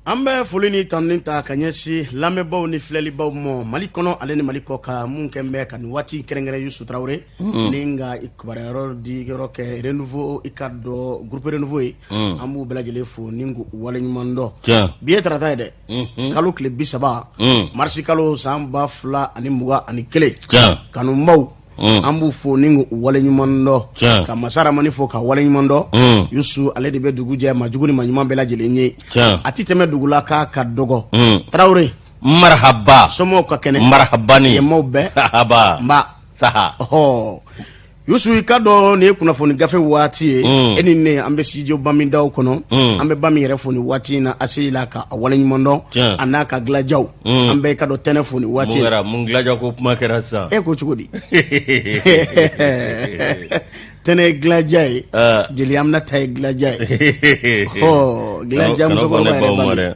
An bɛ foli ni tanuni ta ka ɲɛsin lamɛnbaw ni filɛlibaw ma Mali kɔnɔ ale ni Mali kɔ ka mun kɛ bɛ ka nin waati kɛrɛnkɛrɛn Youssou Traoré ni ka kibaruyayɔrɔ di yɔrɔ kɛ renouveau i ka dɔ groupe renouveau ye an b'u bɛɛ lajɛlen fo ni k'u waleɲuman dɔn bi ye tarata ye dɛ kalo tile 30 marisi kalo san 2021 kanubaw an b'u fo ni k'u waleɲuman dɔn ka Masa Rahamani fo ka waleɲuman dɔn Youssou ale de bɛ dugu jɛ ma jugu ni ma ɲuman bɛɛ lajɛlen ye a ti tɛmɛ dugu la k'a ka dɔgɔ Traoré marhaba somɔgɔw ka kɛnɛ marhabani yɛmaw bɛɛ haba nba saha Youssou i ka dɔn nin ye kunnafoni gafe waati ye e ni ne an bɛ studio Bamindaw kɔnɔ an bɛ Bami yɛrɛ fo nin waati in na ACI la ka waleɲuman dɔn a n'a ka dilanjaw an bɛɛ i ka dɔn tɛnɛ fo nin waati mun dilanjaw ko kuma kɛra sisan e ko cogo di tɛnɛ dilanja ye jeli Amina ta ye dilanja ye dilanja musokɔrɔba yɛrɛ Bami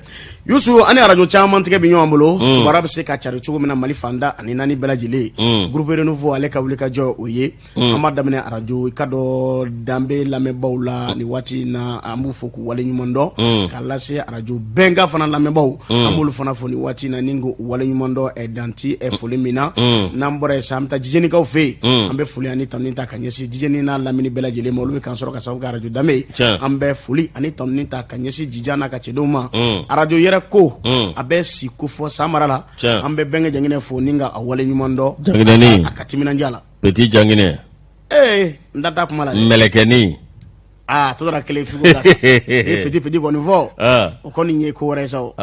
Youssou ani radio caman tigɛ bi ɲɔgɔn bolo kibaruya bɛ se ka cari cogo min na Mali fanda ani naani bɛɛ lajɛlen groupe renouveau ale ka wuli ka jɔ o ye an b'a daminɛ radio i ka dɔn danbe lamɛnbaw la nin waati in na an b'u fo k'u waleɲuman dɔn k'a lase radio bɛnka fana lamɛnbaw an b'olu fana fo nin waati in na ni k'u waleɲuman dɔn danti foli min na n'an bɔra yen sa an bɛ taa Dijenikaw fɛ yen an bɛ foli ani tanuni ta ka ɲɛsin Dijeni n'a lamini bɛɛ lajɛlen ma olu bɛ k'an sɔrɔ ka sababu kɛ radio danbe an bɛ foli ani tanuni ta ka ɲɛsin Jija n'a ka cɛdenw ma radio yɛrɛ ko a bɛ si ko fɔ Samara la an bɛ bɛnkɛ janginɛ fo ni ka a waleɲuman dɔn janginɛni a ka timinanja la petit janginɛ n da taa kuma la mɛlɛkɛni a tora kelen figo la petit kɔni fɔ o kɔni ye ko wɛrɛ sa o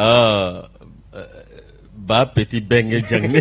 ba petit bɛnkɛ janginɛ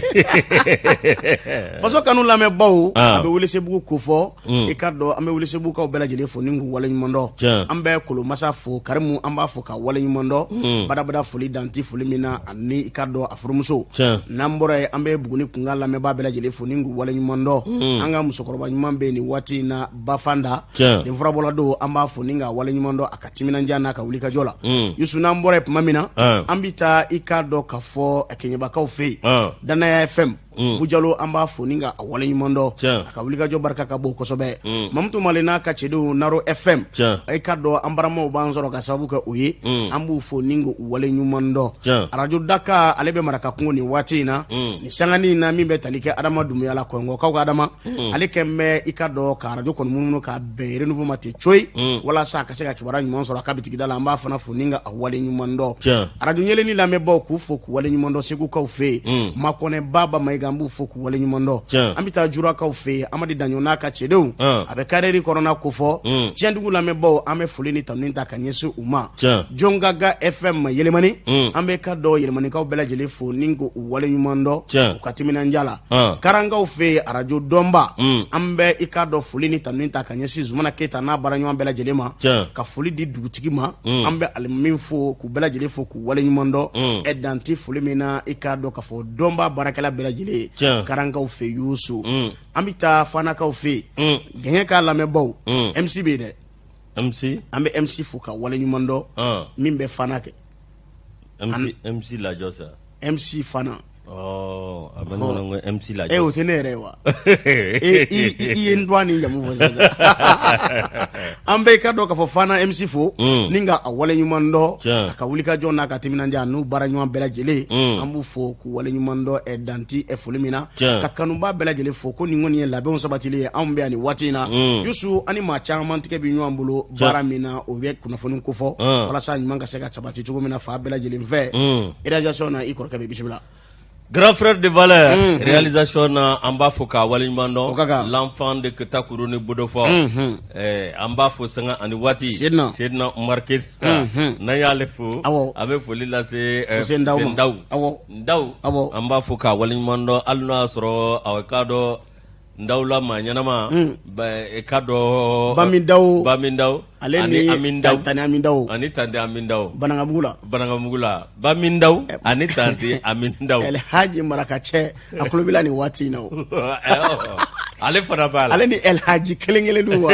faso kanu lamɛnbaw a bɛ Welesebugu ko fɔ i ka dɔn an bɛ Welesebugukaw bɛɛ lajɛlen fo ni k'u waleɲuman dɔn an bɛ Kolomasa fo Karimu an b'a fo ka waleɲuman dɔn badabada foli danti foli min na ani i ka dɔn a furumuso n'an bɔra yen an bɛ Buguni kunkan lamɛnbaa bɛɛ lajɛlen fo ni k'u waleɲuman dɔn an ka musokɔrɔba ɲuman bɛ nin waati in na Bafanda den furabɔla don an b'a fo ni ka waleɲuman dɔn a ka timinanja n'a ka wulikajɔ la Youssou n'an bɔra yen tuma min na an bɛ taa i ka dɔn ka fɔ Keɲebakaw fɛ yen Danaya FM Bujalo an b'a fo ni ka a waleɲuman dɔn a ka wulikajɔ barika ka bon kosɛbɛ Mamutu Male n'a ka cɛdenw Naro FM i ka dɔn an baramaw b'an sɔrɔ ka sababu kɛ o ye an b'u fo ni k'u waleɲuman dɔn Radio Daka ale bɛ Maraka kungo nin waati in na ni sangani in na min bɛ tali kɛ Adama Dumbuya la Kɔngɔkaw ka Adama ale kɛn bɛ i ka dɔn ka radio kɔni munumunu ka bɛn renouveau ma ten coyi walasa a ka se ka kibaruya ɲuman sɔrɔ a ka bitigida la an b'a fana fo ni ka a waleɲuman dɔn radio ɲɛlɛni lamɛnbaw k'u fo k'u waleɲuman dɔn Segukaw fɛ yen Makɔnɛ Baba Mayiga an b'u fo k'u waleɲuman dɔn an bɛ taa Jurakaw fɛ yen Amadi Daɲɔ n'a ka cɛdenw a bɛ Karɛri kɔnɔna ko fɔ Tiɲɛdugu lamɛnbaw an bɛ foli ni tanuni ta ka ɲɛsin u ma Jongaga FM Yɛlɛmani an bɛ ka dɔn Yɛlɛmanikaw bɛɛ lajɛlen fo ni k'u waleɲuman dɔn u ka timinanja la Karangaw fɛ yen radio dɔnba an bɛ i ka dɔn foli ni tanuni ta ka ɲɛsin Zumana Keyita n'a baaraɲɔgɔn bɛɛ lajɛlen ma ka foli di dugutigi ma an bɛ alimin fo k'u bɛɛ lajɛlen fo k'u waleɲuman dɔn danti foli min na i ka dɔn ka fɔ dɔnba baarakɛla bɛɛ lajɛlen Karangaw fɛ Youssou an bɛ taa Fanakaw fɛ yen gɛɲɛ k'a lamɛnbaw MC bɛ yen dɛ an bɛ MC fo ka waleɲuman dɔn min bɛ Fana kɛ MC lajɔ sa MC Fana a bɛ ɲɔgɔn ko MC lajɔ o tɛ ne yɛrɛ ye wa i ye n dɔn ni jamu fɔ sisan an bɛ i ka dɔn ka fɔ Fana MC fo ni ka a waleɲuman dɔn a ka wulikajɔ n'a ka timinanja n'u baaraɲɔgɔn bɛɛ lajɛlen an b'u fo k'u waleɲuman dɔn danti foli min na ka kanuba bɛɛ lajɛlen fo ko nin kɔni ye labɛnw sabatili ye anw bɛ yan nin waati in na Youssou ani maa caman tigɛ bi ɲɔgɔn bolo baara min na o bɛ kunnafoni ko fɔ walasa ɲuman ka se ka sabati cogo min na fa bɛɛ lajɛlen fɛ réalisation na i kɔrɔkɛ bɛ bisimila. Grand frère de valeur, réalisation na an b'a fo ka waleɲuman dɔn l'enfant de Ketakuru ni Bodofɔ an b'a fo sanga ani waati Sedina Umar Keita n'an y'ale fo a bɛ foli lase Ndaw an b'a fo ka waleɲuman dɔn hali n'o y'a sɔrɔ a k'a dɔn Ndawla maa ɲɛnama ka dɔn Bamindaw ale ni Tante Amindaw ani Tante Amindaw Banangamugu la Bamindaw ani Tante Amindaw Elhaji Marakacɛ a kulo b'i la nin waati in na o ale fana b'a la ale ni Elhaji kelen don wa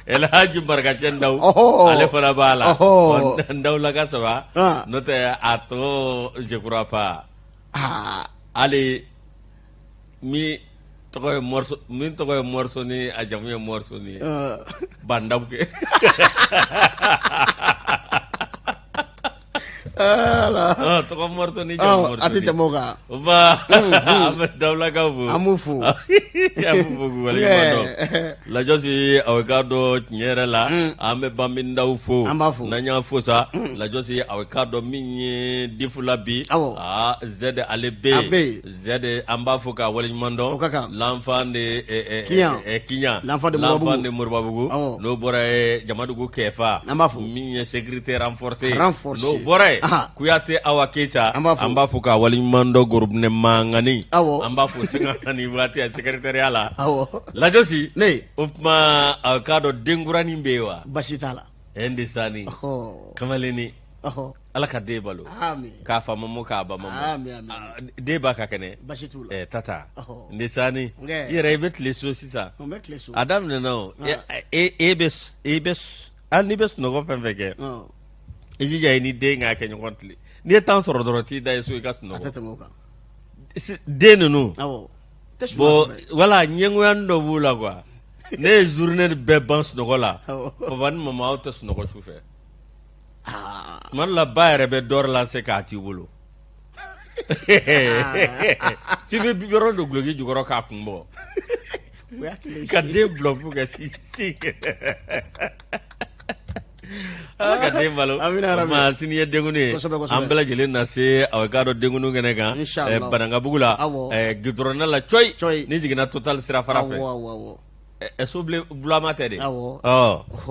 Elhaji Marakacɛ Ndaw ale fana b'a la Ndawla ka saba n'o tɛ a tɔgɔ je crois pas ale min tɔgɔ ye Morso ni a jamu ye Morso ni Bandaw kɛ tɔgɔ morso ni jamu morso a tɛ tɛmɛ o kan an bɛ dawulakaw fo an b'u fo an b'u fo k'u waleɲumandɔn lajɔsi aw k'a dɔn tiɲɛ yɛrɛ la an bɛ banbindaw fo an b'a fo n'an y'a fo sa lajɔsi aw k'a dɔn min ye difula bi zɛde ale bɛ yen zɛde an b'a fo k'a waleɲumandɔn l'enfant de Kiɲan l'enfant de Moribabugu n'o bɔra ye Jamadugu Kɛfa min ye sécurité renforcée n'o bɔra ye Kuyate Awa Keita an b'a fo k'a waleɲumandɔn Gorobinɛ Mangani an b'a fo sɛgɛn ni waati a secrétariat la lajɔsi o tuma aw k'a dɔn denkuranin bɛ yen wa basi t'a la Ndesani kamalennin Ala ka den balo k'a fa mamu k'a ba mamu den b'a ka kɛnɛ basi t'u la tata Ndesani i yɛrɛ i bɛ tile so sisan a daminɛna o e bɛ hali n'i bɛ sunɔgɔ fɛn fɛn kɛ i jija i ni den k'a kɛ ɲɔgɔn tile n'i ye temps sɔrɔ dɔrɔn t'i da ye so i ka sunɔgɔ den ninnu bon wala ɲɛngoya dɔ b'u la quoi ne ye journée bɛɛ ban sunɔgɔ la papa ni mama aw tɛ sunɔgɔ su fɛ tuma dɔ la ba yɛrɛ bɛ dɔɔrɔ lase k'a t'i bolo f'i bɛ yɔrɔ dɔ guloki jukɔrɔ k'a kun bɔ ka den bila fo ka si Ala ka den balo ma sini ye denkunu ye an bɛɛ lajɛlen na se aw k'a dɔn denkunu kɛnɛ kan Banankabugu la gudɔrɔnda la coyi ni jiginna Total sira fara fɛ so bulama tɛ de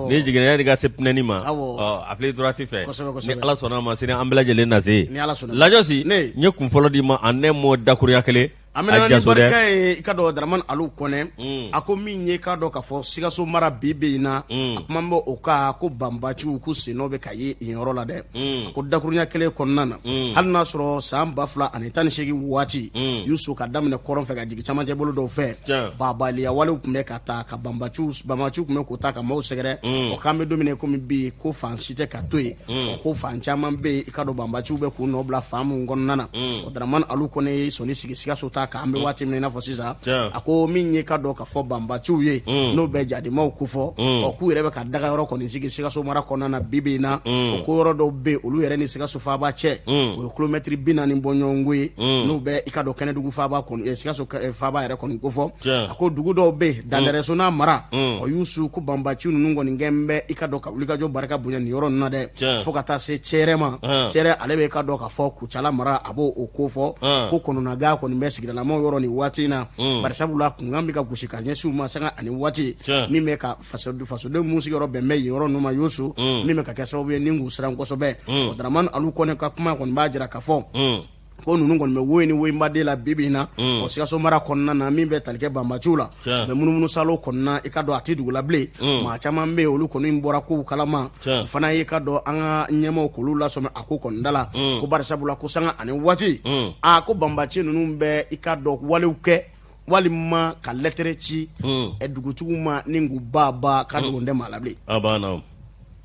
ni jiginna yani ka se pinɛni ma a filɛ droite fɛ ni Ala sɔnna ma sini an bɛɛ lajɛlen na se lajɔsi n ye kun fɔlɔ di ma en un mot dakuruya kelen Amina ni barika ye i ka dɔn Daramani Alu Kɔnɛ a ko min ye k'a dɔn k'a fɔ Sikaso mara bi bɛ yen na a kuma bɛ o kan ko banbaciw ko sennɔ bɛ ka ye yen yɔrɔ la dɛ a ko dakurunya kelen kɔnɔna na hali n'a sɔrɔ san 2018 waati Yusu ka daminɛ kɔrɔn fɛ ka jigin camancɛ bolo dɔw fɛ babaliya walew tun bɛ ka taa ka banbaciw tun bɛ k'o ta ka maaw sɛgɛrɛ o k'an bɛ don min na komi bi ko fan si tɛ ka to yen ko fan caman bɛ yen i ka dɔn banbaciw bɛ k'u nɔ bila fan mun kɔnɔna na o Daramani Alu Kɔnɛ ye sɔnni sigi Sikaso ta k'an bɛ waati min na i n'a fɔ sisan a ko min ye ka dɔn ka fɔ banbaciw ye n'o bɛ jadimaw ko fɔ k'u yɛrɛ bɛ ka daga yɔrɔ kɔni sigi Sikaso mara kɔnɔna na bi bi in na o ko yɔrɔ dɔw bɛ olu yɛrɛ ni Sikaso faaba cɛ o ye kilomɛtiri 40 bɔ ɲɔgɔn ye n'u bɛ i ka dɔn Kɛnɛdugu faaba kɔni Sikaso faaba yɛrɛ kɔni ko fɔ a ko dugu dɔw bɛ yen Dandɛrɛso n'a mara o Yusu ko banbaciw ninnu kɔni gɛn bɛ i ka dɔn ka wulikajɔ barika bonya nin yɔrɔ ninnu na dɛ fo ka taa se Cɛrɛ ma Cɛrɛ ale bɛ i ka dɔn ka fɔ Kucala mara a b'o o ko fɔ ko kɔnɔnaga kɔni bɛ sigidalamaw yɔrɔ nin waati in na bari sabula kunkan bɛ ka gosi ka ɲɛsin u ma sanga ani waati min bɛ ka fasoden mun sigiyɔrɔ bɛn bɛ yen yɔrɔ ninnu ma Yusu min bɛ ka kɛ sababu ye ni k'u siran kosɛbɛ o Daramani Alu Kɔnɛ ka kuma kɔni b'a jira ka fɔ ko ninnu kɔni bɛ woyi ni woyinbaden la bi bi in na o Sikaso mara kɔnɔna na min bɛ tali kɛ banbaciw la mɛ munumunu salo kɔnɔna i ka dɔn a tɛ dugu la bilen maa caman bɛ yen olu kɔni bɔra kow kalama o fana ye ka dɔn an ka ɲɛmaaw k'olu lasɔmɛ a ko kɔni da la ko bari sabula ko sanga ani waati ko banbaci ninnu bɛ i ka dɔn walew kɛ walima ka lettre ci dugutigiw ma ni k'u baba ka dogo tɛ maa la bilen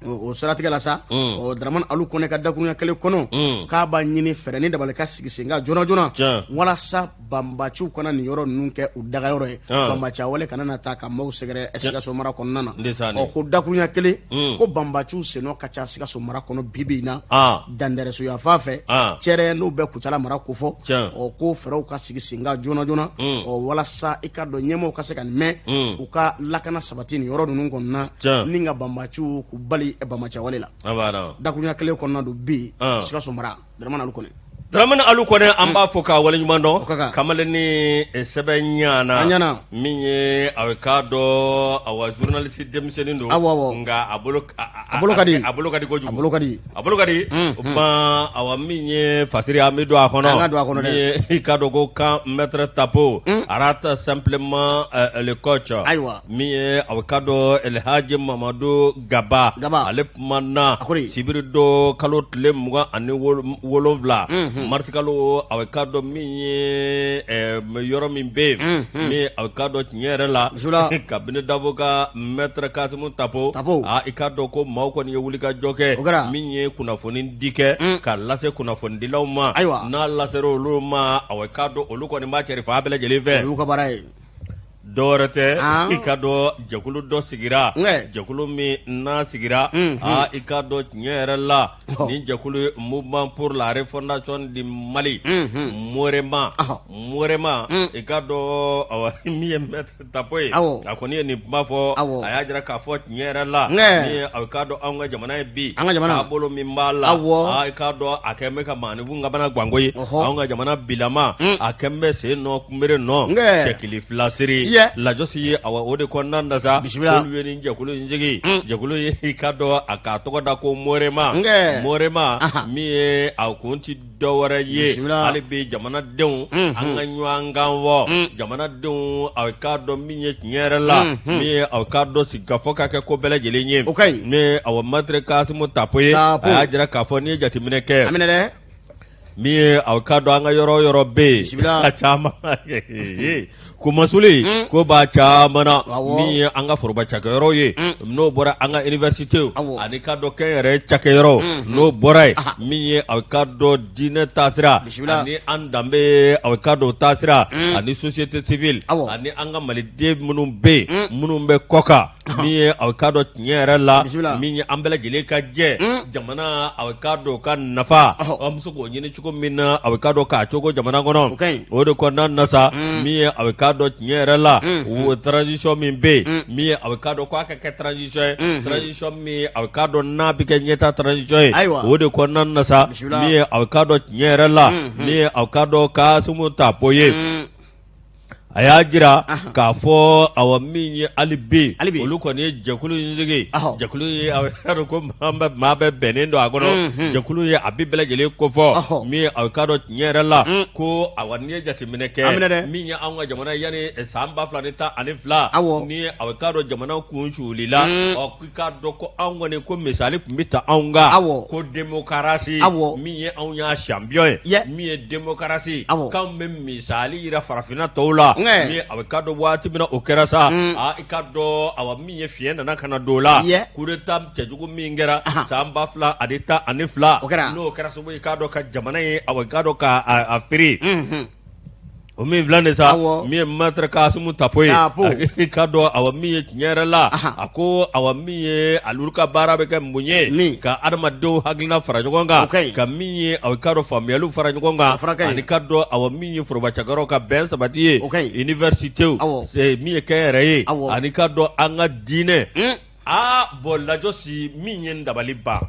o siratigɛ la sa o Daramani Alu Kɔnɛ ka dakurunya kelen kɔnɔ k'a b'a ɲini fɛɛrɛ ni dabali ka sigi sen kan joona joona walasa banbaciw kana nin yɔrɔ ninnu kɛ u dagayɔrɔ ye banbaci wale kana na taa ka maaw sɛgɛrɛ Sikaso mara kɔnɔna na ko dakurunya kelen ko banbaciw sennɔ ka ca Sikaso mara kɔnɔ bi bi in na Dandɛrɛsoya fan fɛ Cɛrɛ n'u bɛ Kucala mara ko fɔ ko fɛɛrɛw ka sigi sen kan joona joona walasa i ka dɔn ɲɛmaaw ka se ka nin mɛn u ka lakana sabati nin yɔrɔ ninnu kɔnɔna ni ka banbaciw k'u bali Bamacɛ wale la dakurunya kelen kɔnɔna don bi Sikaso mara Daramani Alu Kɔnɛ Daramani Alu Kɔnɛ an b'a fɔ k'a waleɲuman dɔn kamalen ni sɛbɛn ɲana min ye aw k'a dɔn awa journaliste denmisɛnnin don nka a bolo ka di kojugu a bolo ka di o tuma awa min ye fasiri an bɛ don a kɔnɔ min ye i k'a dɔn ko kan maître Tapo arata simplement le coach min ye aw k'a dɔn Elhaji Mamadu Gaba ale kumana sibiri dɔ kalo tile 27 Martikalo aw k'a dɔn min ye yɔrɔ min bɛ yen ni aw k'a dɔn tiɲɛ yɛrɛ la kabini Dabo ka maître Kasimu Tapo i k'a dɔn ko maaw kɔni ye wulikajɔ kɛ min ye kunnafoni di kɛ ka lase kunnafonidilaw ma n'a lasera olu ma aw k'a dɔn olu kɔni b'a cɛri fan bɛɛ lajɛlen fɛ dɔwɛrɛ tɛ i ka dɔn jɛkulu dɔ sigira jɛkulu min n'a sigira i ka dɔn tiɲɛ yɛrɛ la ni jɛkulu ye Mouvement pour la refondation du Mali Morema i ka dɔn min ye Maître Tapo ye a kɔni ye nin kuma fɔ a y'a jira k'a fɔ tiɲɛ yɛrɛ la ni a ka dɔn anw ka jamana ye bi taabolo min b'a la i ka dɔn a kɛn bɛ ka maanifu ŋabana guwanko ye anw ka jamana bilama a kɛn bɛ sen nɔ kunbere nɔ sɛkili filasiri lajɔsi ye o de kɔnɔna na sa olu ye nin jɛkulu in sigi jɛkulu ye i ka dɔn a k'a tɔgɔ da ko Morema min ye a kun ti dɔwɛrɛ ye hali bi jamanadenw an ka ɲɔgɔn kan fɔ jamanadenw a ka dɔn min ye tiɲɛ yɛrɛ la min ye a ka dɔn sigi ka fɔ ka kɛ ko bɛɛ lajɛlen ye ni a Maître Kasimu Tapo ye a y'a jira k'a fɔ n'i ye jateminɛ kɛ min ye a ka dɔn an ka yɔrɔ bɛ yen a caman kumasuli ko b'a caman na min ye an ka foroba cakɛyɔrɔ ye n'o bɔra an ka université ani ka dɔn kɛnyɛrɛye cakɛyɔrɔ n'o bɔra ye min ye a ka dɔn diinɛ taasira ani an danbe a ka dɔn taasira ani société civile ani an ka maliden minnu bɛ yen minnu bɛ kɔkan min ye a ka dɔn tiɲɛ yɛrɛ la min ye an bɛɛ lajɛlen ka jɛ jamana a ka dɔn ka nafa an bɛ se k'o ɲini cogo min na a ka dɔn k'a cogo jamana kɔnɔ o de kɔnɔna na sa min ye a ka dɔn tiɲɛ yɛrɛ la o transition min bɛ yen min ye a ka dɔn k'a ka kɛ transition ye transition min a ka dɔn n'a bɛ kɛ ɲɛta transition ye o de kɔnɔna na sa min ye a ka dɔn tiɲɛ yɛrɛ la min ye a ka dɔn Kasimu Tapo ye a y'a jira k'a fɔ awa min ye hali bi olu kɔni ye jɛkulu in sigi jɛkulu ye a ka dɔn ko maa bɛ bɛnnen don a kɔnɔ jɛkulu ye a bɛ bɛɛ lajɛlen kofɔ min ye a ka dɔn tiɲɛ yɛrɛ la ko awa n'i ye jateminɛ kɛ min ye anw ka jamana yanni san 2012 ni ye a ka dɔn jamana kun suulila k'i ka dɔn ko anw kɔni ko misali tun bɛ ta anw kan ko démocratie min ye anw y'a champion ye min ye démocratie k'anw bɛ misali yira farafinna tɔw la ni a ka dɔn waati min na o kɛra sa i ka dɔn awa min ye fiɲɛ nana ka na don la coup d'état cɛjugu min kɛra san 2012 n'o kɛra sababu i ka dɔn ka jamana ye awa ka dɔn ka firi o min filɛ nin sa min ye Maître Kasimu Tapo ye i ka dɔn awa min ye tiɲɛ yɛrɛ la a ko awa min ye olu ka baara bɛ kɛ mun ye ka adamadenw hakilina fara ɲɔgɔn kan ka min ye aw ka dɔn faamuyaliw fara ɲɔgɔn kan ani ka dɔn awa min ye foroba cakɛyɔrɔ ka bɛn sabati ye universitéw min ye kɛnyɛrɛ ye ani ka dɔn an ka diinɛ bon lajɔsi min ye dabali ban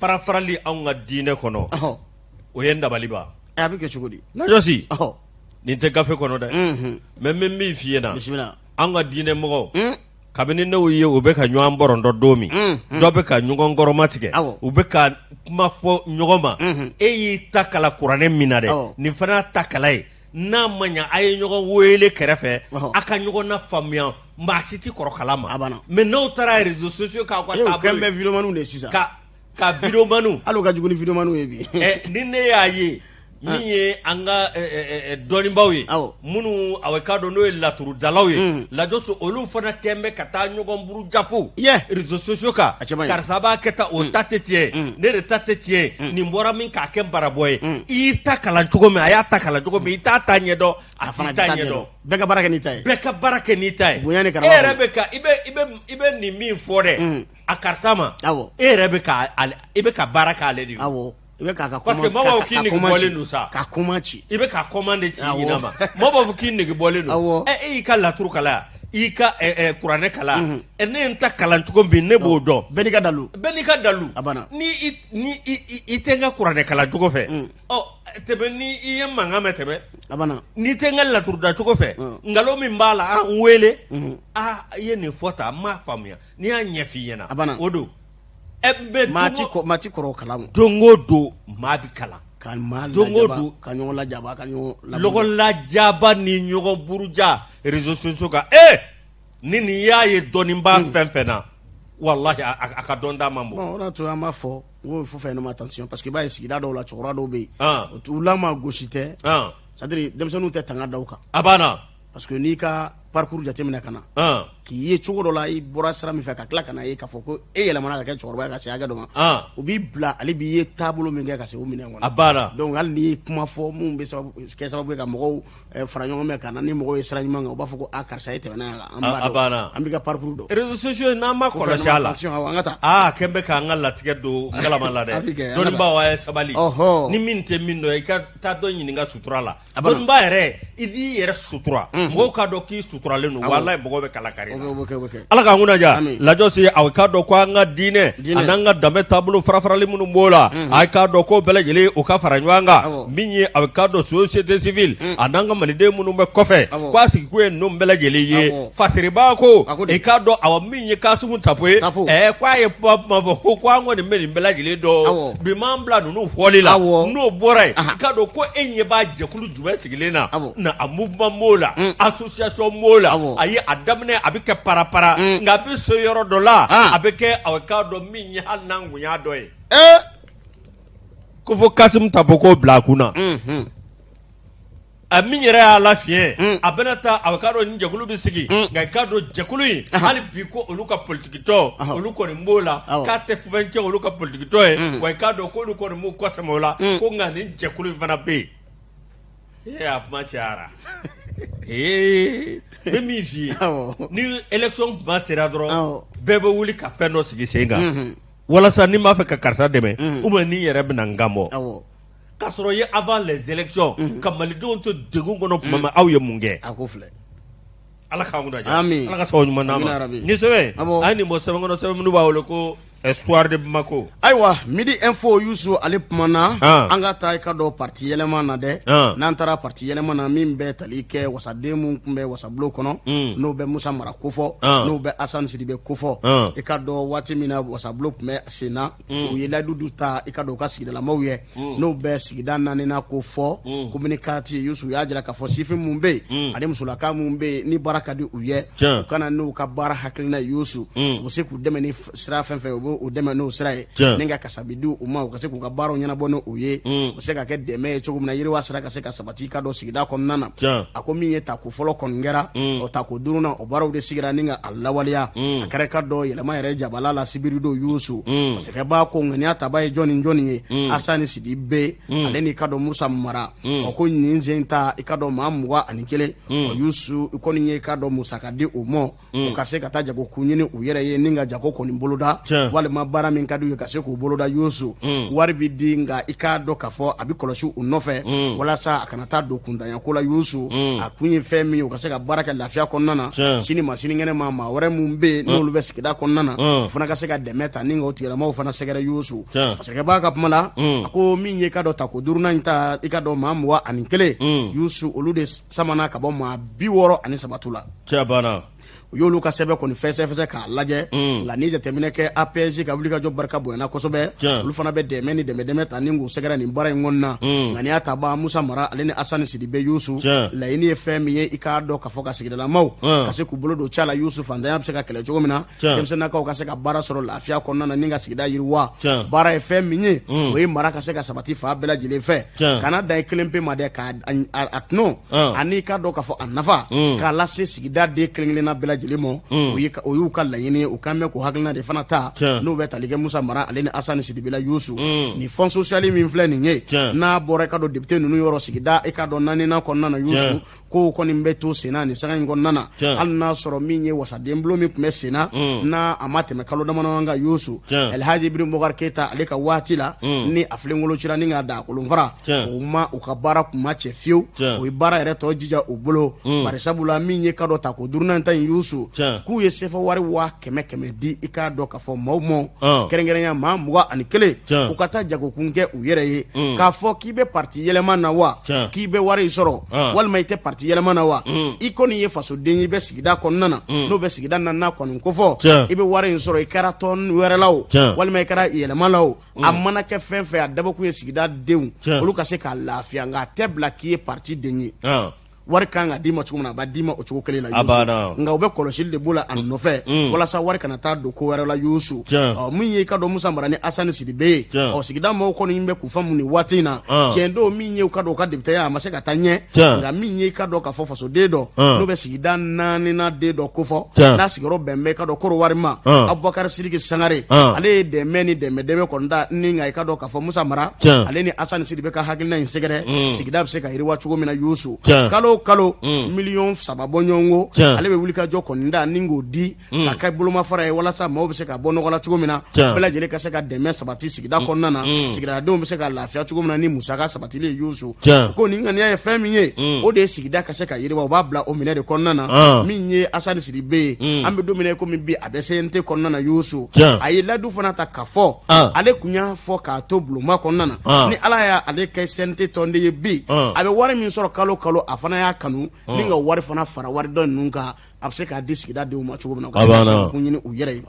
farafarali anw ka diinɛ kɔnɔ o ye dabali ban a bɛ kɛ cogo di lajɔsi nin tɛ gafe kɔnɔ dɛ mais min b'i f'i ɲɛna an ka diinɛ mɔgɔw kabini n'u ye u bɛ ka ɲɔgɔn bɔrɔntɔ don min dɔ bɛ ka ɲɔgɔn kɔrɔma tigɛ u bɛ ka kuma fɔ ɲɔgɔn ma e y'i ta kala kuranɛ min na dɛ nin fana y'a ta kala ye n'a ma ɲa a ye ɲɔgɔn wele kɛrɛfɛ a ka ɲɔgɔn na faamuya maa si tɛ kɔrɔ kala ma mais n'aw taara réseaux sociaux k'aw ka taabolo kɛn bɛ vidéomaniw de sisan ka vidéomaniw hali o ka jugu ni vidéomaniw ye bi ni ne y'a ye min ye an ka dɔnnibaaw ye minnu a ka dɔn n'o ye laturudalaw ye lajɔso olu fana kɛn bɛ ka taa ɲɔgɔn buru jafo réseaux sociaux kan karisa b'a kɛ tan o ta tɛ tiɲɛ ne de ta tɛ tiɲɛ nin bɔra min k'a kɛ barabɔ ye i y'i ta kalan cogo min a y'a ta kalan cogo min i t'a ta ɲɛdɔn a fana t'a ɲɛdɔn bɛɛ ka baara kɛ n'i ta ye bɛɛ ka baara kɛ n'i ta ye e yɛrɛ bɛ ka i bɛ nin min fɔ dɛ a karisa ma e yɛrɛ bɛ ka i bɛ ka baara k'ale de ye parce que mɔgɔw b'a fɔ k'i nege bɔlen don sa ka kuma ci i bɛ ka commande de ci ɲina ma mɔgɔw b'a fɔ k'i nege bɔlen don e y'i ka laturu kala i ka kuranɛ kala ne ye n ta kalan cogo min ne b'o dɔn bɛɛ n'i ka dalu ni i tɛ n ka kuranɛ kalan cogo fɛ tɛmɛ ni i ye mankan mɛn tɛmɛ n'i tɛ n ka laturu da cogo fɛ nkalon min b'a la n wele i ye nin fɔ tan n m'a faamuya n'i y'a ɲɛ f'i ɲɛna o don maa ti kɔrɔ kalan don o don maa bɛ kalan don o don ka ɲɔgɔn lajaba ka ɲɔgɔn lajaba ni ɲɔgɔn buruja réseaux sociaux kan ni nin y'a ye dɔnnibaa fɛn fɛn na walahi a ka dɔn da man bon o de to an b'a fɔ n ko fo fɛn ma attention parce que i b'a ye sigida dɔw la cɛkɔrɔba dɔw bɛ yen u lama gosi tɛ c'est à dire denmisɛnninw tɛ tanga da u kan a banna parce que n'i ka parcours jateminɛ kana k'i ye cogo dɔ la i bɔra sira min fɛ ka tila kana ye k'a fɔ ko e yɛlɛmana ka kɛ cɛkɔrɔba ka se hakɛ dɔ ma u b'i bila ale b'i ye taabolo min kɛ ka se o minɛn kɔnɔ a banna donc hali n'i ye kuma fɔ mun bɛ kɛ sababu ye ka mɔgɔw fara ɲɔgɔn mɛn ka na ni mɔgɔw ye sira ɲuman kan u b'a fɔ ko karisa ye tɛmɛna yan a banna an b'i ka parcours dɔn réseaux sociaux n'an ma kɔlɔsi a la an ka taa kɛn bɛ k'an ka latigɛ don galama la dɛ dɔnnibaaw a ye sabali ni min tɛ min dɔn i ka taa dɔ ɲininka sutura la dɔnnibaa yɛrɛ i b'i yɛrɛ sutura mɔgɔw k'a dɔn k'i suturalen don walahi mɔgɔw bɛ kala kari ala k'an kunnaja lajɔ se aw k'a dɔn ko an ka diinɛ a n'an ka danbe taabolo farafarali minnu b'o la a k'a dɔn ko bɛɛ lajɛlen u ka fara ɲɔgɔn kan min ye a k'a dɔn société civile a n'an ka maliden minnu bɛ kɔfɛ ko a sigi ko ye ninnu bɛɛ lajɛlen ye fasiribaa ko i k'a dɔn aw min ye Kasimu Tapo ye ko a ye kuma fɔ ko an kɔni bɛ nin bɛɛ lajɛlen dɔn bi m'an bila ninnu fɔli la n'o bɔra yen i k'a dɔn ko e ɲɛ b'a jɛkulu jumɛn sigilen na a mouvement b'o la association b'o la a ye a daminɛ a bɛ kɛ para nka a bɛ so yɔrɔ dɔ la a bɛ kɛ aw k'a dɔn min ye hali n'an kun y'a dɔ ye ko fɔ Kasimu Tapo k'o bila a kunna a min yɛrɛ y'a lafiɲɛ a bɛna taa a k'a dɔn nin jɛkulu bɛ sigi nka i k'a dɔn jɛkulu in hali bi ko olu ka politikitɔ olu kɔni b'o la k'a tɛ fɛn cɛ olu ka politikitɔ ye wa i k'a dɔn k'olu kɔni b'u kɔsɛmɛ o la ko nka nin jɛkulu in fana bɛ yen a kuma cayara bɛ min f'i ye ni élection kuma sera dɔrɔn bɛɛ bɛ wuli ka fɛn dɔ sigi sen kan walasa ni m'a fɛ ka karisa dɛmɛ ou bien ni yɛrɛ bɛna n kan bɔ k'a sɔrɔ ye avant les élections ka malidenw to degun kɔnɔ tuma min aw ye mun kɛ a ko filɛ ala k'an kunna ja ala ka sababu ɲuman d'an ma ni sɛbɛn a ye nin bɔ sɛbɛn kɔnɔ sɛbɛn minnu b'a wele ko soir de Bamako ayiwa midi info Youssou ale kumana an ka taa i ka dɔn parti yɛlɛma na dɛ n'an taara parti yɛlɛma na min bɛ tali kɛ wasaden mun tun bɛ wasabulon kɔnɔ n'o bɛ Musa Mara kofɔ n'o bɛ Asani Sidibe kofɔ i ka dɔn waati min na wasabulon tun bɛ sen na u ye layidu ta i ka dɔn u ka sigidalamaw ye n'o bɛ sigida naaninan ko fɔ communicati Youssou y'a jira k'a fɔ sifin mun bɛ yen ani musolaka mun bɛ yen ni baara ka di u ye u kana n'u ka baara hakilina Youssou u bɛ se k'u dɛmɛ ni sira fɛn fɛn o dɛmɛ n'o sira ye ni ka kasabi di u ma u ka se k'u ka baaraw ɲɛnabɔ n'o ye u se ka kɛ dɛmɛ ye cogo min na yiriwa sira ka se ka sabati ka dɔn sigida kɔnɔna na a ko min ye tako fɔlɔ kɔni kɛra o tako duurunan o baaraw de sigira ni ka a lawaleya a kɛra ka dɔn yɛlɛma yɛrɛ jabala la sibiri don Youssou masakɛba ko ŋaniya taba ye jɔni ni jɔni ye Asani Sidibe ale ni ka dɔn Musa Mara o ko nin sen ta i ka dɔn maa 21 Youssou i kɔni ye i ka dɔn musaka di u ma u ka se ka taa jago kun ɲini u yɛrɛ ye ni ka jago kɔni boloda walima baara min ka d'u ye ka se k'u boloda Youssou wari bi di nka i k'a dɔn k'a fɔ a bɛ kɔlɔsi u nɔfɛ walasa a kana taa don kuntanyako la Youssou a kun ye fɛn min ye u ka se ka baara kɛ lafiya kɔnɔna na sini ma sinikɛnɛ ma maa wɛrɛ mun bɛ yen n'olu bɛ sigida kɔnɔna na o fana ka se ka dɛmɛ ta ni ka o tigilamɔgɔw fana sɛgɛrɛ Youssou masakɛba ka kuma la a ko min ye ka dɔn tako duurunan in ta i ka dɔn maa 21 Youssou olu de samana ka bɔ maa 63 la u y'olu ka sɛbɛn kɔni fɛsɛfɛsɛ k'a lajɛ nka ni jateminɛ kɛ APS ka wulikajɔ barika bonyana kosɛbɛ olu fana bɛ dɛmɛ ni dɛmɛ ta ni k'u sɛgɛrɛ nin baara in kɔnɔna nka n'i y'a ta ban Musa Mara ale ni Asani Sidibe Youssou laɲini ye fɛn min ye i k'a dɔn k'a fɔ ka sigidalamaw ka se k'u bolo don cɛ la Youssou fantanya bɛ se ka kɛlɛ cogo min na denmisɛnninakaw ka se ka baara sɔrɔ lafiya kɔnɔna na ni ka sigida yiriwa baara ye fɛn min ye o ye mara ka se ka sabati fan bɛɛ lajɛlen fɛ kana dan i kelen pe ma dɛ k'a tɔnɔ ani k'a dɔn k'a fɔ a nafa k'a lase sigida den kelen-kelenna bɛɛ lajɛlen ma o y'u ka laɲini u kan mɛn k'u hakilina de fana ta n'o bɛ tali kɛ Musa Mara ale ni Asani Sidibe la Youssou ni fond social min filɛ nin ye n'a bɔra i ka dɔn député ninnu yɔrɔ sigida i ka dɔn naaninan kɔnɔna na Youssou ko kɔni bɛ to senna ni sanga in kɔnɔna na hali n'a sɔrɔ min ye wasaden bulon min tun bɛ senna n'a a ma tɛmɛ kalo damadɔ kan Youssou Elhaji Ibrahim Bokar Keita ale ka waati la ni a filenkolo cira ni k'a da a kolonfara u ka baara kun ma cɛ fiyewu o ye baara yɛrɛ tɔ jija u bolo bari sabula min ye ka dɔn tako duurunan ta in Youssou k'u ye sefa wari 100,000 di i k'a dɔn k'a fɔ maaw ma kɛrɛnkɛrɛnya maa 21 u ka taa jagokun kɛ u yɛrɛ ye k'a fɔ k'i bɛ parti yɛlɛma na wa k'i bɛ wari sɔrɔ walima i tɛ parti yɛlɛma na wa i kɔni ye fasoden ye i bɛ sigida kɔnɔna na n'o bɛ sigida naaninan kɔni kofɔ i bɛ wari in sɔrɔ i kɛra tɔn wɛrɛ la o walima i kɛra yɛlɛma la o a mana kɛ fɛn fɛn a dabɔkun ye sigida denw olu ka se k'a lafiya nka a tɛ bila k'i ye parti den ye wari kan ka d'i ma cogo min na a b'a d'i ma o cogo kelen la nka u bɛ kɔlɔsili de b'o la a nɔfɛ walasa wari kana taa don ko wɛrɛ la Yusu min ye i ka dɔn Musa Mara ni Asani Sidibe ye sigida mɔgɔw kɔni bɛ k'u fa mun nin waati in na tiɲɛ don min ye u ka dɔn u ka debitaya a ma se ka taa ɲɛ nka min ye i ka dɔn k'a fɔ fasoden dɔ n'o bɛ sigida 4nan den dɔ kofɔ n'a sigiyɔrɔ bɛn bɛ i ka dɔn Korowari ma Abubakar Sidiki Sangare ale ye dɛmɛ ni dɛmɛ kɔni da ni nka i ka dɔn k'a fɔ Musa Mara ale ni Asani Sidibe ka hakilina in sɛgɛrɛ sigida bɛ se ka yiriwa cogo min na Yusu kalo miliyɔn 3 bɔ ɲɔgɔn ko ale bɛ wuli ka jɔ kɔni da ni k'o di ka kɛ bolomafara ye walasa maaw bɛ se ka bɔ nɔgɔ la cogo min na bɛɛ lajɛlen ka se ka dɛmɛ sabati sigida kɔnɔna na sigidadenw bɛ se ka lafiya cogo min na ni musaka sabatili ye Yusu ko nin ŋaniya ye fɛn min ye o de ye sigida ka se ka yiriwa u b'a bila o minɛ de kɔnɔna na min ye Asani Sidibe ye an bɛ don min komi bi a bɛ CNT kɔnɔna na Yusu a ye ladu fana ta ka fɔ ale kun y'a fɔ k'a to bulonba kɔnɔna na ni Ala y'a ale kɛ CNT tɔnden ye bi a bɛ wari min sɔrɔ kalo a fana y'a kanu ni ka wari fana fara wari dɔ ninnu kan a bɛ se k'a di sigida denw ma cogo min na u ka kun ɲini u yɛrɛ ye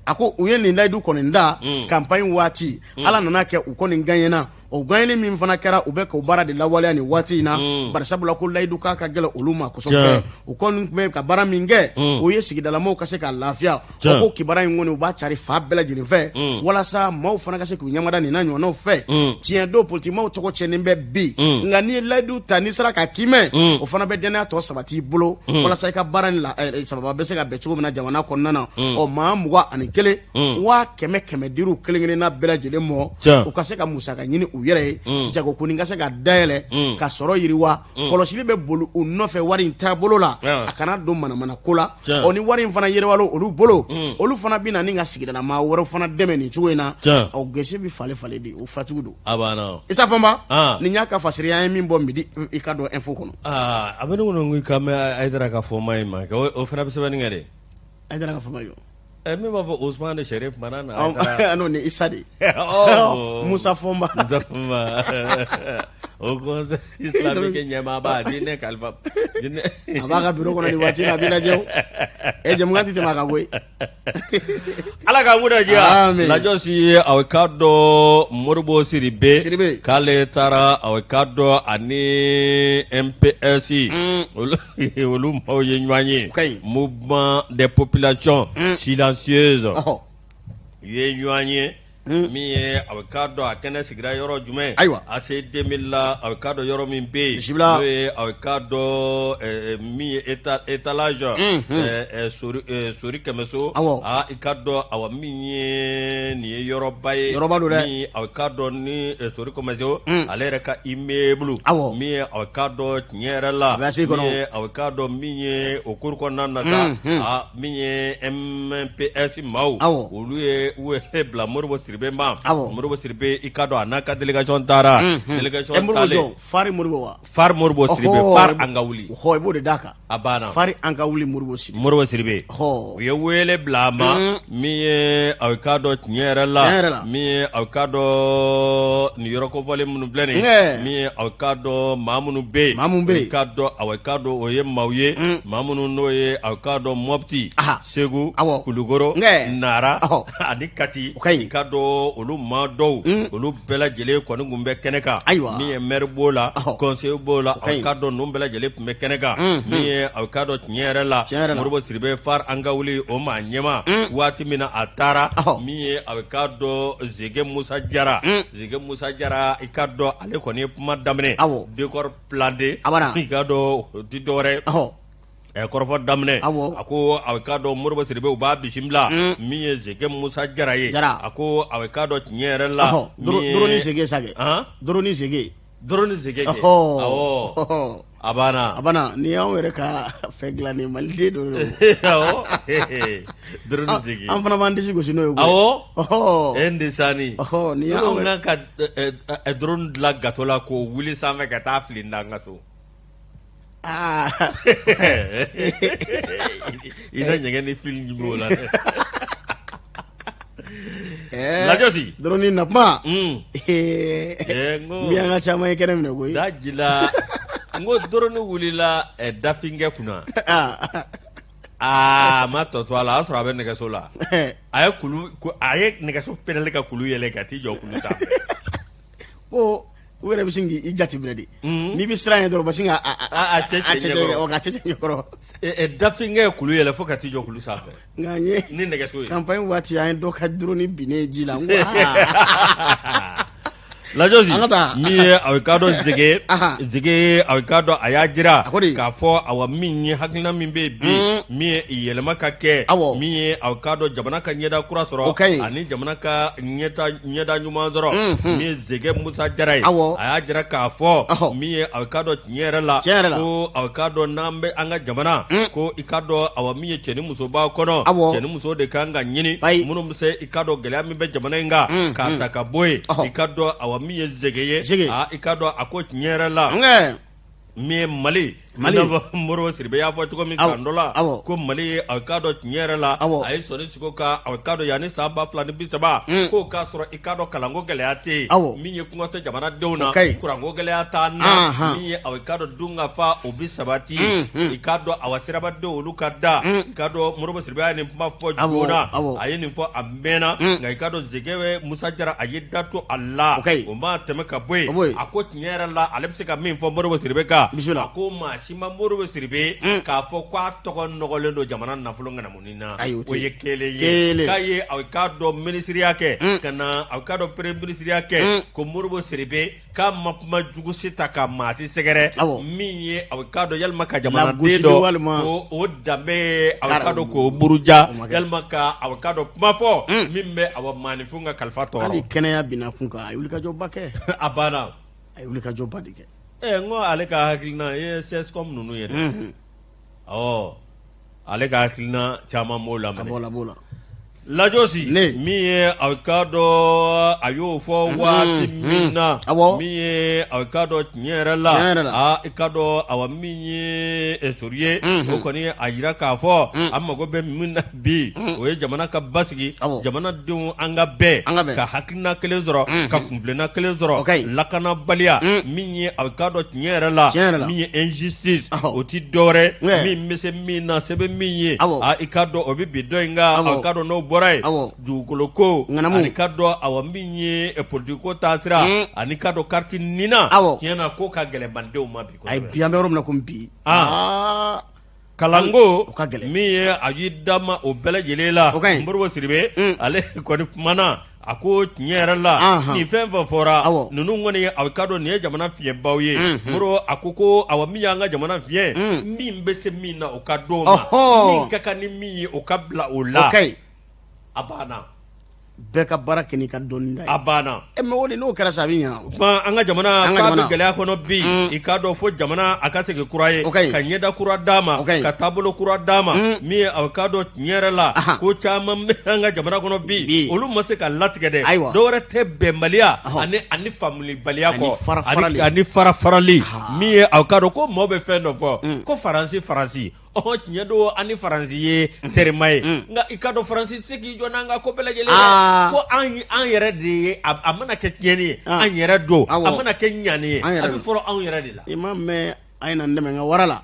a ko u ye nin layidu kɔni da campagne waati Ala nana kɛ u kɔni gagnena o gagneni min fana kɛra u bɛ k'o baara de lawaleya nin waati in na barisabula ko layidu k'a ka gɛlɛn olu ma kosɛbɛ u kɔni tun bɛ ka baara min kɛ o ye sigidalamaw ka se ka lafiya o ko kibaruya in kɔni u b'a cari fa bɛɛ lajɛlen fɛ walasa maaw fana ka se k'u ɲɛmada nin na ɲɔgɔnnaw fɛ tiɲɛ don politikimaw tɔgɔ cɛnnen bɛ bi nka n'i ye layidu ta n'i sera ka kimɛ o fana bɛ dɛnɛya tɔ sabati i bolo walasa i ka baara nin sababa bɛ se ka bɛn cogo min na jamana kɔnɔna na maa 21 1,150 kelen-kelenna bɛɛ lajɛlen mɔ u ka se ka musaka ɲini u yɛrɛ ye jagokuni ka se ka dayɛlɛ ka sɔrɔ yiriwa kɔlɔsili bɛ boli u nɔfɛ wari in taabolo la a kana don manamana ko la ni wari in fana yiriwalo olu bolo olu fana bɛ na ni ka sigidala maa wɛrɛw fana dɛmɛ nin cogo in na gese bɛ fale de o fatigiw don Isa Fɔnba nin y'a ka fasiriya ye min bɔ midi i ka dɔn info kɔnɔ a bɛ ne kɔnɔ n ko i ka mɛn Ayidara ka fɔ ma ye ma o fana bɛ sɛbɛnni kɛ dɛ Ayidara ka fɔ ma ye min b'a fɔ Usman de Sherif mana na ano ni Isa de Musa Fɔnba o conseil islamique ɲɛmaaba diinɛ kalifa a b'a ka bureau kɔnɔ nin waati la a b'i lajɛ o jamukan tɛ tɛmɛ a ka bɔ yen Ala ka mun diya lajɔ si ye aw ka dɔn Modibo Sidibe k'ale taara aw ka dɔn ani MPS olu maaw ye ɲɔgɔn ye mouvement des populations silencieuses ye ɲɔgɔn ye min ye a bɛ k'a dɔn a kɛnɛ sigira yɔrɔ jumɛn AC 2000 la a bɛ k'a dɔn yɔrɔ min bɛ yen n'o ye a bɛ k'a dɔn min ye étalage sori kɛmɛso i ka dɔn min ye nin ye yɔrɔba ye min a bɛ k'a dɔn ni sori kɛmɛso ale yɛrɛ ka immeuble min ye a bɛ k'a dɔn tiɲɛ yɛrɛ la min ye a bɛ k'a dɔn min ye o cours kɔnɔna na sa min ye MPS maaw olu ye bila Modibo Sidibe Modibo Sidibe i ka dɔn a n'a ka délégation taara délégation taalen Fari Modibo wa Fari Modibo Sidibe Fari an ka wuli i b'o de d'a kan a banna Fari an ka wuli Modibo Sidibe u ye wele bila a ma min ye a bɛ k'a dɔn tiɲɛ yɛrɛ la min ye a bɛ k'a dɔn nin yɔrɔ kofɔlen minnu filɛ nin ye min ye a bɛ k'a dɔn maa minnu bɛ yen i ka dɔn a bɛ k'a dɔn o ye maaw ye maa minnu n'o ye a bɛ k'a dɔn Mopti Segu Kulukoro Nara ani Kati i ka dɔn olu maa dɔw olu bɛɛ lajɛlen kɔni tun bɛ kɛnɛ kan min ye maire b'o la conseiller b'o la a ka dɔn ninnu bɛɛ lajɛlen tun bɛ kɛnɛ kan min ye a ka dɔn tiɲɛ yɛrɛ la Modibo Sidibe Fari an ka wuli o maa ɲɛma waati min na a taara min ye a bɛ k'a dɔn Zege Musa Jara i ka dɔn ale kɔni ye kuma daminɛ décor planté i ka dɔn o tɛ dɔwɛrɛ kɔrɔfɔ daminɛ a ko a bɛ k'a dɔn Modibo Sidibe u b'a bisimila min ye Zege Musa Jara ye a ko a bɛ k'a dɔn tiɲɛ yɛrɛ la Doroni Zege sakɛ Doroni Zege kɛ awɔ a banna ni y'anw yɛrɛ ka fɛn dilannen Maliden don Doroni Zege an fana b'an disi gosi n'o ye awɔ ndesani ni y'anw ka drone dilan gato la k'o wuli sanfɛ ka taa fili n ka so i na ɲɛgɛn ni fili ɲimi o la dɛ Lajosi drone na kuma mi an ka caman ye kɛnɛ minɛ koyi da jila n ko drone wulila dafingɛ kunna ma tɔtɔ a la a y'a sɔrɔ a bɛ nɛgɛso la a ye nɛgɛso pɛnɛli ka kulu yɛlɛ ka t'i jɔ kulu ta ko u yɛrɛ bɛ sin k'i jate minɛ de n'i bɛ siran ye dɔrɔn bɛ sin ka cɛ ɲɛkɔrɔ dafinkɛ kulu yɛlɛ fo ka t'i jɔ kulu sanfɛ nka n ye ni nɛgɛso ye campagne waati an ye dɔ ka drone binnen ji la Lajosi min ye aw ka dɔn zege aw ka dɔn a y'a jira k'a fɔ awa min ye hakilina min bɛ bi min ye yɛlɛma ka kɛ min ye aw ka dɔn jamana ka ɲɛda kura sɔrɔ ani jamana ka ɲɛda ɲuman sɔrɔ min ye zege Musa Jara ye a y'a jira k'a fɔ min ye aw ka dɔn tiɲɛ yɛrɛ la ko aw ka dɔn n'an bɛ an ka jamana ko i ka dɔn awa min ye cɛ ni muso b'a kɔnɔ cɛ ni muso de kan ka ɲini minnu bɛ se i ka dɔn gɛlɛya min bɛ jamana in kan k'a ta ka bɔ yen i ka dɔn awa min ye zege ye i ka dɔn a ko tiɲɛ yɛrɛ la min ye Mali Modibo Sidibe y'a fɔ cogo min kan dɔ la ko Mali ye aw ka dɔn tiɲɛ yɛrɛ la a ye sɔnni sigi ka aw ka dɔn yanni san 2030 k'o k'a sɔrɔ i ka dɔn kalanko gɛlɛya tɛ yen min ye kɔngɔ tɛ jamanadenw na kuranko gɛlɛya t'a na min ye aw ka dɔn dun ka fa o bi sabati i ka dɔn awa sirabadenw olu ka da i ka dɔn Modibo Sidibe y'a nin kuma fɔ joona a ye nin fɔ a mɛnna nka i ka dɔn zege Musa Jara a ye da to a la o ma tɛmɛ ka bɔ yen a ko tiɲɛ yɛrɛ la ale bɛ se ka min fɔ Modibo Sidibe kan a ko maa si ma Modibo Sidibe k'a fɔ k'a tɔgɔ nɔgɔlen don jamana nafolo ŋanamunin na o ye kelen ye k'a ye aw ka dɔn minisiriya kɛ ka na aw ka dɔn premier minisiriya kɛ ko Modibo Sidibe k'a ma kuma jugu si ta ka maa si sɛgɛrɛ min ye aw ka dɔn yalima ka jamanaden dɔ ko o danbe aw ka dɔn k'o buruja yalima ka aw ka dɔn kuma fɔ min bɛ aw maanifin ka kalifa tɔɔrɔ hali kɛnɛya binna kun kan a ye wulikajɔba kɛ a banna a ye wulikajɔba de kɛ n ko ale ka hakilina ye CSCOM ninnu ye dɛ ale ka hakilina caman b'o lamɛn Lajosi min ye aw ka dɔn a y'o fɔ waati min na min ye aw ka dɔn tiɲɛ yɛrɛ la i ka dɔn awa min ye sori ye o kɔni a yira k'a fɔ an mago bɛ min na bi o ye jamana ka basigi jamanadenw an ka bɛɛ ka hakilina kelen sɔrɔ ka kunfilenna kelen sɔrɔ lakanabaliya min ye aw ka dɔn tiɲɛ yɛrɛ la min ye injustice o ti dɔwɛrɛ min bɛ se min na se bɛ min ye i ka dɔn o bɛ bi dɔ in ka aw ka dɔn n'o bɔra ye dugukolo ko ani ka dɔn awa min ye politique ko taasira ani ka dɔn carte nina tiɲɛ na ko ka gɛlɛn bandenw ma bi a ye bi an bɛ yɔrɔ min na ko bi kalanko min ye a y'i da ma o bɛɛ lajɛlen la Modibo Sidibe ale kɔni kumana a ko tiɲɛ yɛrɛ la nin fɛn fɛn fɔra ninnu kɔni ye aw ka dɔn nin ye jamana fiɲɛbaw ye Modibo a ko awa min y'an ka jamana fiɲɛ min bɛ se min na o ka d'o ma min ka kan ni min ye o ka bila o la a banna bɛɛ ka baara kɛ n'i ka dɔnni da ye a banna mɛ o de n'o kɛra sa a bɛ ɲa kuma an ka jamana k'a bɛ gɛlɛya kɔnɔ bi i k'a dɔn fo jamana a ka segin kura ye ka ɲɛda kura d'a ma ka taabolo kura d'a ma min ye aw ka dɔn tiɲɛ yɛrɛ la ko caman bɛ an ka jamana kɔnɔ bi olu ma se ka latigɛ dɛ dɔwɛrɛ tɛ bɛnbaliya ani faamulibaliya kɔ ani farafarali min ye aw ka dɔn ko maaw bɛ fɛn dɔ fɔ ko Faransi tiɲɛ don ani Faransi ye terima ye nka i ka dɔn Faransi tɛ se k'i jɔ n'an ka ko bɛɛ lajɛlen dɛ ko an yɛrɛ de ye a mana kɛ tiɲɛni ye an yɛrɛ don a mana kɛ ɲani ye a bɛ fɔlɔ anw yɛrɛ de la i ma mɛn a ye na n dɛmɛ n ka wara la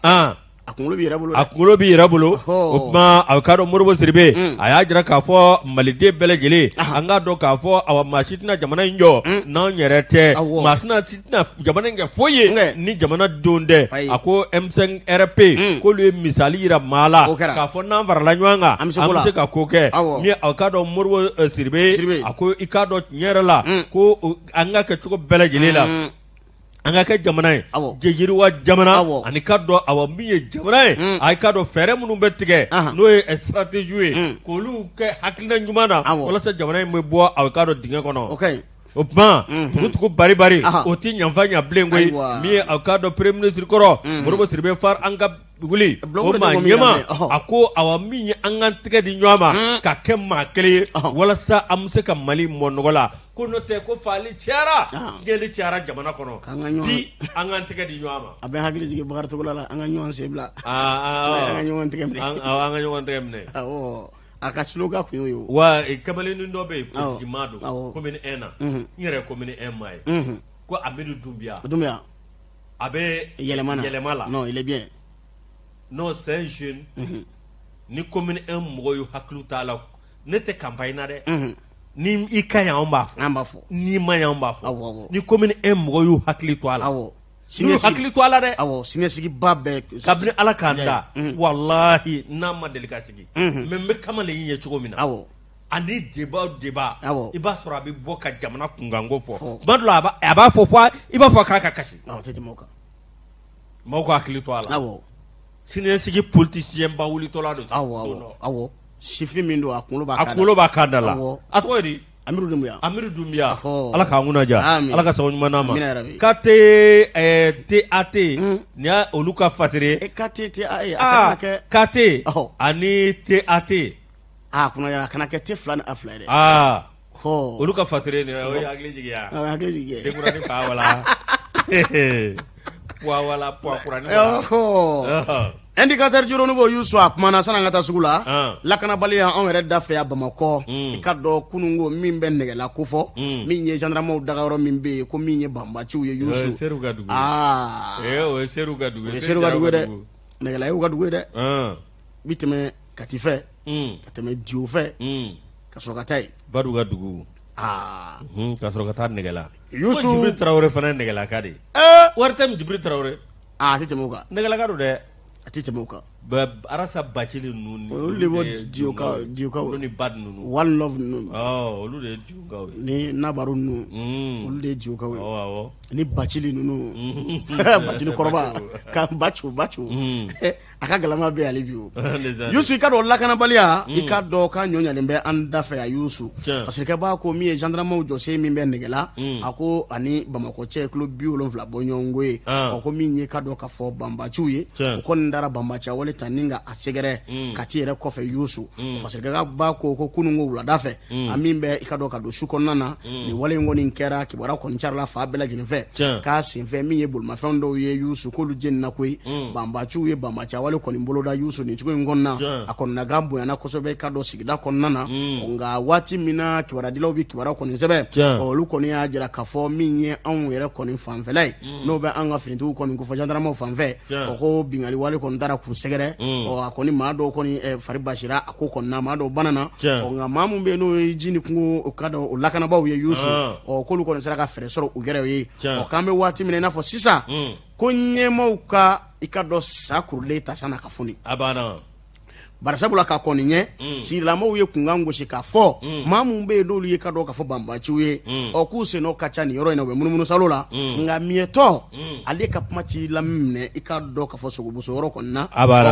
a kunkolo b'i yɛrɛ bolo a kunkolo b'i yɛrɛ bolo o tuma a ka dɔn Modibo Sidibe a y'a jira k'a fɔ maliden bɛɛ lajɛlen an k'a dɔ k'a fɔ awa maa si tɛna jamana in jɔ n'an yɛrɛ tɛ maa si tɛna jamana in kɛ foyi ye ni jamana denw tɛ a ko M5 RP k'olu ye misali yira maa la k'a fɔ n'an farala ɲɔgɔn kan an bɛ se ka ko kɛ min a ka dɔn Modibo Sidibe a ko i k'a dɔn tiɲɛ yɛrɛ la ko an ka kɛ cogo bɛɛ lajɛlen la an ka kɛ jamana ye yiriwa jamana ani ka dɔn awa min ye jamana ye a ka dɔn fɛɛrɛ minnu bɛ tigɛ n'o ye stratégie ye k'olu kɛ hakilina ɲuman na walasa jamana in bɛ bɔ a ka dɔn dingɛ kɔnɔ o tuma tugutugu bari o ti ɲanfa ɲa bilen koyi min ye a ka dɔn premier ministre kɔrɔ Modibo Sidibe far an ka wuli o maa ɲɛma a ko awa min ye an ka tɛgɛ di ɲɔgɔn ma ka kɛ maa kelen ye walasa an bɛ se ka Mali mɔ nɔgɔ la ko n'o tɛ ko faali cayara gɛnli cayara jamana kɔnɔ bi an ka tɛgɛ di ɲɔgɔn ma a bɛ hakili jigin Bakari Togola la an ka ɲɔgɔn sen bila an ka ɲɔgɔn tɛgɛ minɛ an ka ɲɔgɔn tɛgɛ minɛ a ka slogan kun y'o ye wa kamalennin dɔ bɛ yen politique maa don commune 1 na n yɛrɛ commune 1 maa ye ko Amidu Dunbiya a bɛ yɛlɛma la non il est bien non c'est un jeune ni commune 1 mɔgɔ y'u hakili t'a la ne tɛ campagne na dɛ ni i ka yan b'a fɔ ni ma yan b'a fɔ ni commune e mɔgɔ y'u hakili to a la n'u hakili to a la dɛ siniɲɛsigiba bɛɛ kabini ala k'an da wallahi n'a ma deli ka sigi mais n bɛ kamalen ɲɛ cogo min na ani débat i b'a sɔrɔ a bɛ bɔ ka jamana kunkanko fɔ tuma dɔ la a b'a fɔ i b'a fɔ k'a ka kasi mɔgɔw ka hakili to a la siniɲɛsigi politicien ba wulitɔla don sifin min don a kunkolo b'a kan da la a tɔgɔ di Amiru Dumbuya ala k'an kunna diya ala ka sago ɲuman d'an ma kate TAT ni y'a olu ka fatire kate ani TAT a kana kɛ te fila ni a fila ye dɛ olu ka fatire ni o ye hakili jigiya dekurani fa wala puwa wala puwa kurani wala indicateur juru nouveau Youssou a kumana sanan ka taa sugu la lakanabaliya anw yɛrɛ da fɛ ya Bamakɔ i ka dɔn kunungo min bɛ nɛgɛla ko fɔ min ye gendarmew dagayɔrɔ min bɛ yen ko min ye banbaciw ye Youssou Seru ka dugu o ye Seru ka dugu dɛ nɛgɛla ye u ka dugu ye dɛ bi tɛmɛ Kati fɛ ka tɛmɛ Dio fɛ ka sɔrɔ ka taa yen Badu ka dugu ka sɔrɔ ka taa nɛgɛla Youssou Jibril Traoré fana ye nɛgɛla ka de wari tɛ Jibril Traoré a tɛ tɛmɛ o kan nɛgɛla ka don dɛ a tɛ tɛmɛ o kan Arasa Bacili ninnu olu de bɔ Dioka olu ni Bad ninnu One Love ninnu olu de ye Diokaw ye ni Nabaru ninnu olu de ye Diokaw ye ni Bacili ninnu Bacili kɔrɔba ka Bacu a ka galama bɛ ale bi o Youssou i ka dɔn lakanabaliya i ka dɔn ka ɲɔɲalen bɛ an da fɛ ya Youssou parce que b'a ko min ye gendarmew jɔsen min bɛ nɛgɛla a ko ani Bamakɔ cɛ kilo 70 bɔ ɲɔgɔnko ye ko min ye ka dɔn ka fɔ banbaciw ye o kɔni dara banbaciya wale ta ni ka a sɛgɛrɛ ka ti yɛrɛ kɔfɛ Youssou parce que b'a ko kunungo wulada fɛ a min bɛ i ka dɔn ka don su kɔnɔna na nin wale in kɔni kɛra kibaruya kɔni carila fa bɛɛ lajɛlen fɛ k'a senfɛ min ye bolimafɛn dɔw ye Youssou k'olu jenina koyi banbaciw ye banbaciya wale kɔni boloda Youssou nin cogo in kɔnɔna a kɔni naga bonyana kosɛbɛ i ka dɔn sigida kɔnɔna na nka waati min na kibaruyadilaw bɛ kibaruya kɔni sɛbɛn olu kɔni y'a jira k'a fɔ min ye anw yɛrɛ kɔni fanfɛla ye n'o bɛ an ka finitigiw kɔni ko fɔ gendarmew fanfɛ o ko bingali wale kɔni taara k'u sɛgɛrɛ a kɔni maa dɔw kɔni fari basira a ko kɔni na maa dɔw banana nka maa min bɛ yen n'o ye ji ni kungo ka dɔn o lakanabaw ye Youssou k'olu kɔni sera ka fɛɛrɛ sɔrɔ u yɛrɛ ye k'an bɛ waati min na i n'a fɔ sisan ko ɲɛmaaw ka i ka dɔn sa kurulen ta san'a ka foni barisabula ka kɔni ɲɛ sigilamaw ye kunkan gosi k'a fɔ maa mun bɛ yen n'olu ye ka dɔn k'a fɔ banbaciw ye k'u sennɔ ka ca nin yɔrɔ in na u bɛ munumunu salo la nka miɛtɔ ale ka kuma ci laminɛ i ka dɔn k'a fɔ sogobuso yɔrɔ kɔni na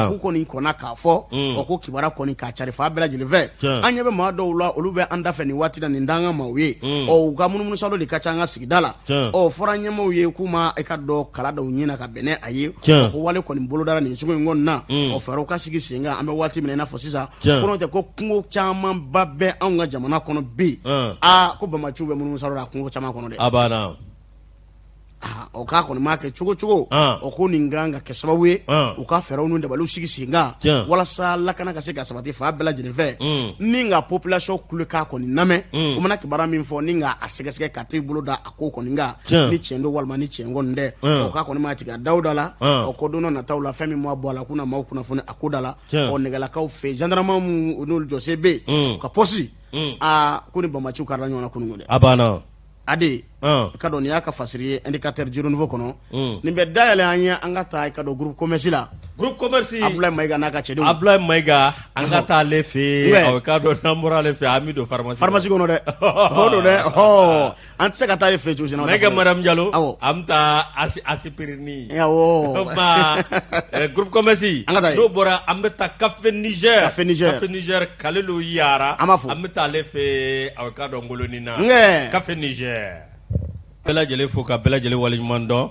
k'u kɔni kɔnna k'a fɔ ko kibaruya kɔni k'a cari fa bɛɛ lajɛlen fɛ an ɲɛ bɛ maa dɔw la olu bɛ an da fɛ nin waati la nin d'an ka maaw ye u ka munumunu salo de ka ca an ka sigida la fɔra ɲɛmaaw ye k'u ma i ka dɔn kala dɔw ɲini ka bɛn a ye ko wale kɔni bolodara nin cogo in kɔni na fɛɛrɛw ka sigi sen kan an bɛ waati min na i n'a fɔ sisan ko tɛ ko kungo camanba bɛ anw ka jamana kɔnɔ bi ko banbaciw bɛ munumunu salo la kungo caman kɔnɔ dɛ o k'a kɔni m'a kɛ cogo cogo o ko nin kan ka kɛ sababu ye u ka fɛɛrɛw n'u dabaliw sigi sen kan walasa lakana ka se ka sabati fa bɛɛ lajɛlen fɛ ni ka population kule k'a kɔni lamɛn u mana kibaruya min fɔ ni ka a sɛgɛsɛgɛ ka t'i bolo da a ko kɔni kan ni tiɲɛ don walima ni tiɲɛ kɔni tɛ o k'a kɔni m'a tigɛ a daw da la o ko don dɔ nataw la fɛn min ma bɔ a la k'u na maaw kunnafoni a ko da la nɛgɛlakaw fɛ gendarmew n'olu jɔsen bɛ yen ka pɔsi ko ni banbaciw karila ɲɔgɔn na kunungo dɛ ade ka dɔn nin y'a ka fasiri ye indicateur juru nouveau kɔnɔ nin bɛ dayɛlɛ an ye an ka taa i ka dɔn groupe commerce la groupe commerce Abdoulaye Mayiga n'a ka cɛdenw Abdoulaye Mayiga an ka taa ale fɛ ka dɔn n'an bɔra ale fɛ an bɛ don pharmacie kɔnɔ dɛ o don dɛ an tɛ se ka taa ale fɛ cogo si la Mayiga Mariam Diallo an bɛ taa asipirini groupe commerce n'o bɔra an bɛ taa Café Niger Kalilu Yara an bɛ taa ale fɛ a ka dɔn ngoloni na Café Niger bɛɛ lajɛlen fo ka bɛɛ lajɛlen waleɲuman dɔn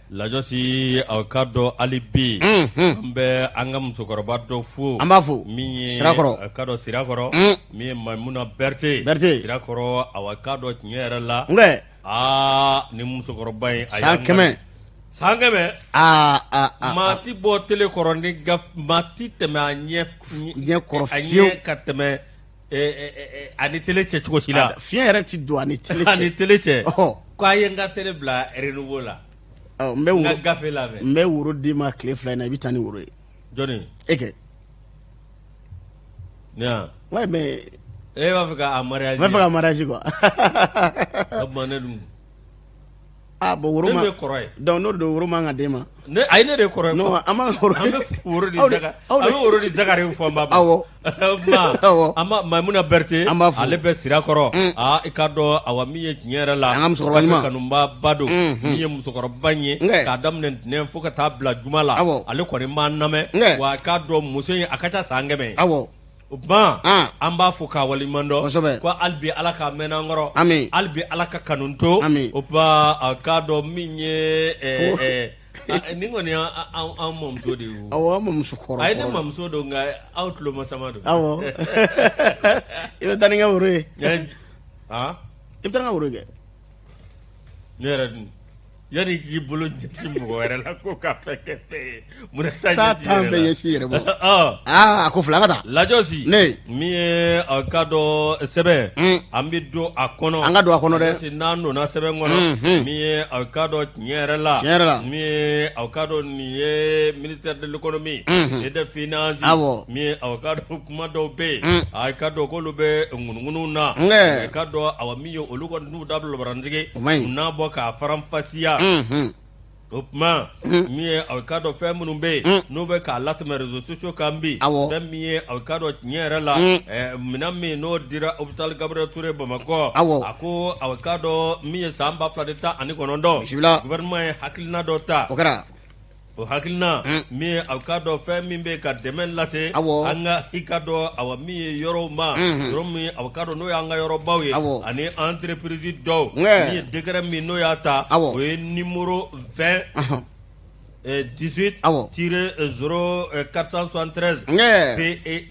lajɔsi aw ka dɔn hali bi an bɛ an ka musokɔrɔba dɔ fo an b'a fo min ye Sirakɔrɔ ka dɔn Sirakɔrɔ min ye Maimuna Berete Sirakɔrɔ aw ka dɔn tiɲɛ yɛrɛ la ni musokɔrɔba in a y'an san kɛmɛ maa ti bɔ tele kɔrɔ ni maa ti tɛmɛ a ɲɛ kɔrɔ fiyewu ka tɛmɛ ani tele cɛ cogo si la fiɲɛ yɛrɛ ti don ani tele cɛ ko a ye n ka tele bila renouveau la n ka gafe lamɛn n bɛ woro d'i ma tile 2 in na i bɛ taa ni woro ye jɔnni e kɛ ouais mais e b'a fɛ ka mariage n b'a fɛ ka mariage quoi o tuma ne dun bon woro ma ne kɔrɔ ye donc n'o don woro man ka d'e ma ne ayi ne de kɔrɔ ye non an bɛ woro di zaga an bɛ woro di zagari fɔ n b'a awɔ an ma Maimuna Berete ale bɛ sira kɔrɔ i ka dɔn awa min ye tiɲɛ yɛrɛ la an ka musokɔrɔba ɲuman kanuba ba don min ye musokɔrɔba ye k'a daminɛ ntɛnɛn fo ka taa bila juma la ale kɔni b'an lamɛn wa k'a dɔn muso in a ka ca san 100 awɔ o ban an b'a fɔ k'a waleɲuman dɔn ko hali bi ala k'a mɛn an kɔrɔ hali bi ala ka kanu to o ban k'a dɔn min ye nin kɔni an mamuso de ye awɔ an mamuso kɔrɔ a ye ne mamuso don nka aw tulo masama don awɔ i bɛ taa ni n ka woro ye i bɛ taa n ka woro kɛ ne yɛrɛ dun yani k'i bolo jɛsi mɔgɔ wɛrɛ la ko ka fɛn kɛ fɛn mun taa bɛɛ ɲɛsin yɛrɛ ma a ko fila ka taa lajɔsi ne min ye ka dɔn sɛbɛn an bɛ don a kɔnɔ an ka don a kɔnɔ dɛ n'an donna sɛbɛn kɔnɔ min ye ka dɔn tiɲɛ yɛrɛ la min ye ka dɔn nin ye ministère de l'économie et des finances min ye ka dɔn kuma dɔw bɛ yen a ka dɔn k'olu bɛ ŋunuŋunu na ka dɔn awa min ye olu kɔni n'u da bila barantigi u n'a bɔ k'a faranfasiya o tuma min ye aw ka dɔn fɛn minnu bɛ yen n'u bɛ k'a latɛmɛ réseaux sociaux kan bi fɛn min ye aw ka dɔn tiɲɛ yɛrɛ la minɛn min n'o dira hôpital Gabriel Touré Bamakɔ a ko aw ka dɔn min ye san 2019 gouvernement ye hakilina dɔ ta o hakilina min ye aw ka dɔn fɛn min bɛ ka dɛmɛ lase an ka i ka dɔn awa min ye yɔrɔw ma yɔrɔ min aw ka dɔn n'o y'an ka yɔrɔbaw ye ani entreprise dɔw min ye décret min n'o y'a ta o ye numéro 20 18-0473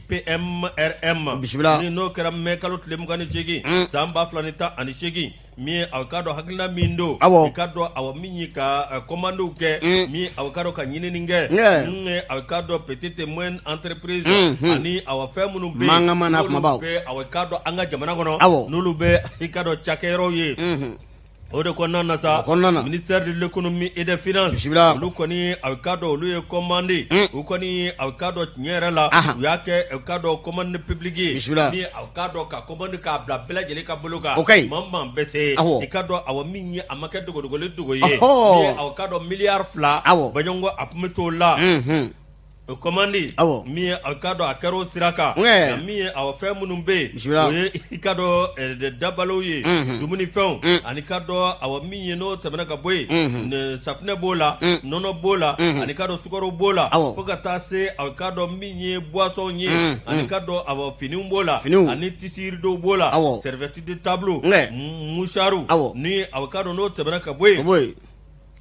PMRM ni n'o kɛra mɛ kalo tile 28 san 2018 min ye aw ka dɔn hakilina min don i ka dɔn awa min ye ka commandew kɛ min aw ka dɔn ka ɲinini kɛ min ye aw ka dɔn petite moyenne entreprise ani awa fɛn minnu bɛ yen n'olu bɛ aw ka dɔn an ka jamana kɔnɔ n'olu bɛ i ka dɔn cakɛyɔrɔw ye o de kɔnɔna na sa ministère de l'économie et des finances olu kɔni a ka dɔn olu ye commande u kɔni a ka dɔn tiɲɛ yɛrɛ la u y'a kɛ a ka dɔn commande publique ye ni a ka dɔn ka commande k'a bila bɛɛ lajɛlen ka bolo kan maa bɛ se i ka dɔn awa min ye a ma kɛ dogodogoli dogo ye ni a ka dɔn miliyari 2 baɲɔgɔnko a tun bɛ t'o la o commande min ye a ka dɔn a kɛra o sira kan nka min ye awa fɛn minnu bɛ yen o ye i ka dɔn dabalow ye dumunifɛnw ani ka dɔn awa min ye n'o tɛmɛna ka bɔ yen safunɛ b'o la nɔnɔ b'o la ani ka dɔn sukaro b'o la fo ka taa se a ka dɔn min ye boisson ye ani ka dɔn awa finiw b'o la ani tisiri dɔw b'o la serviette de table mouchoir ni a ka dɔn n'o tɛmɛna ka bɔ yen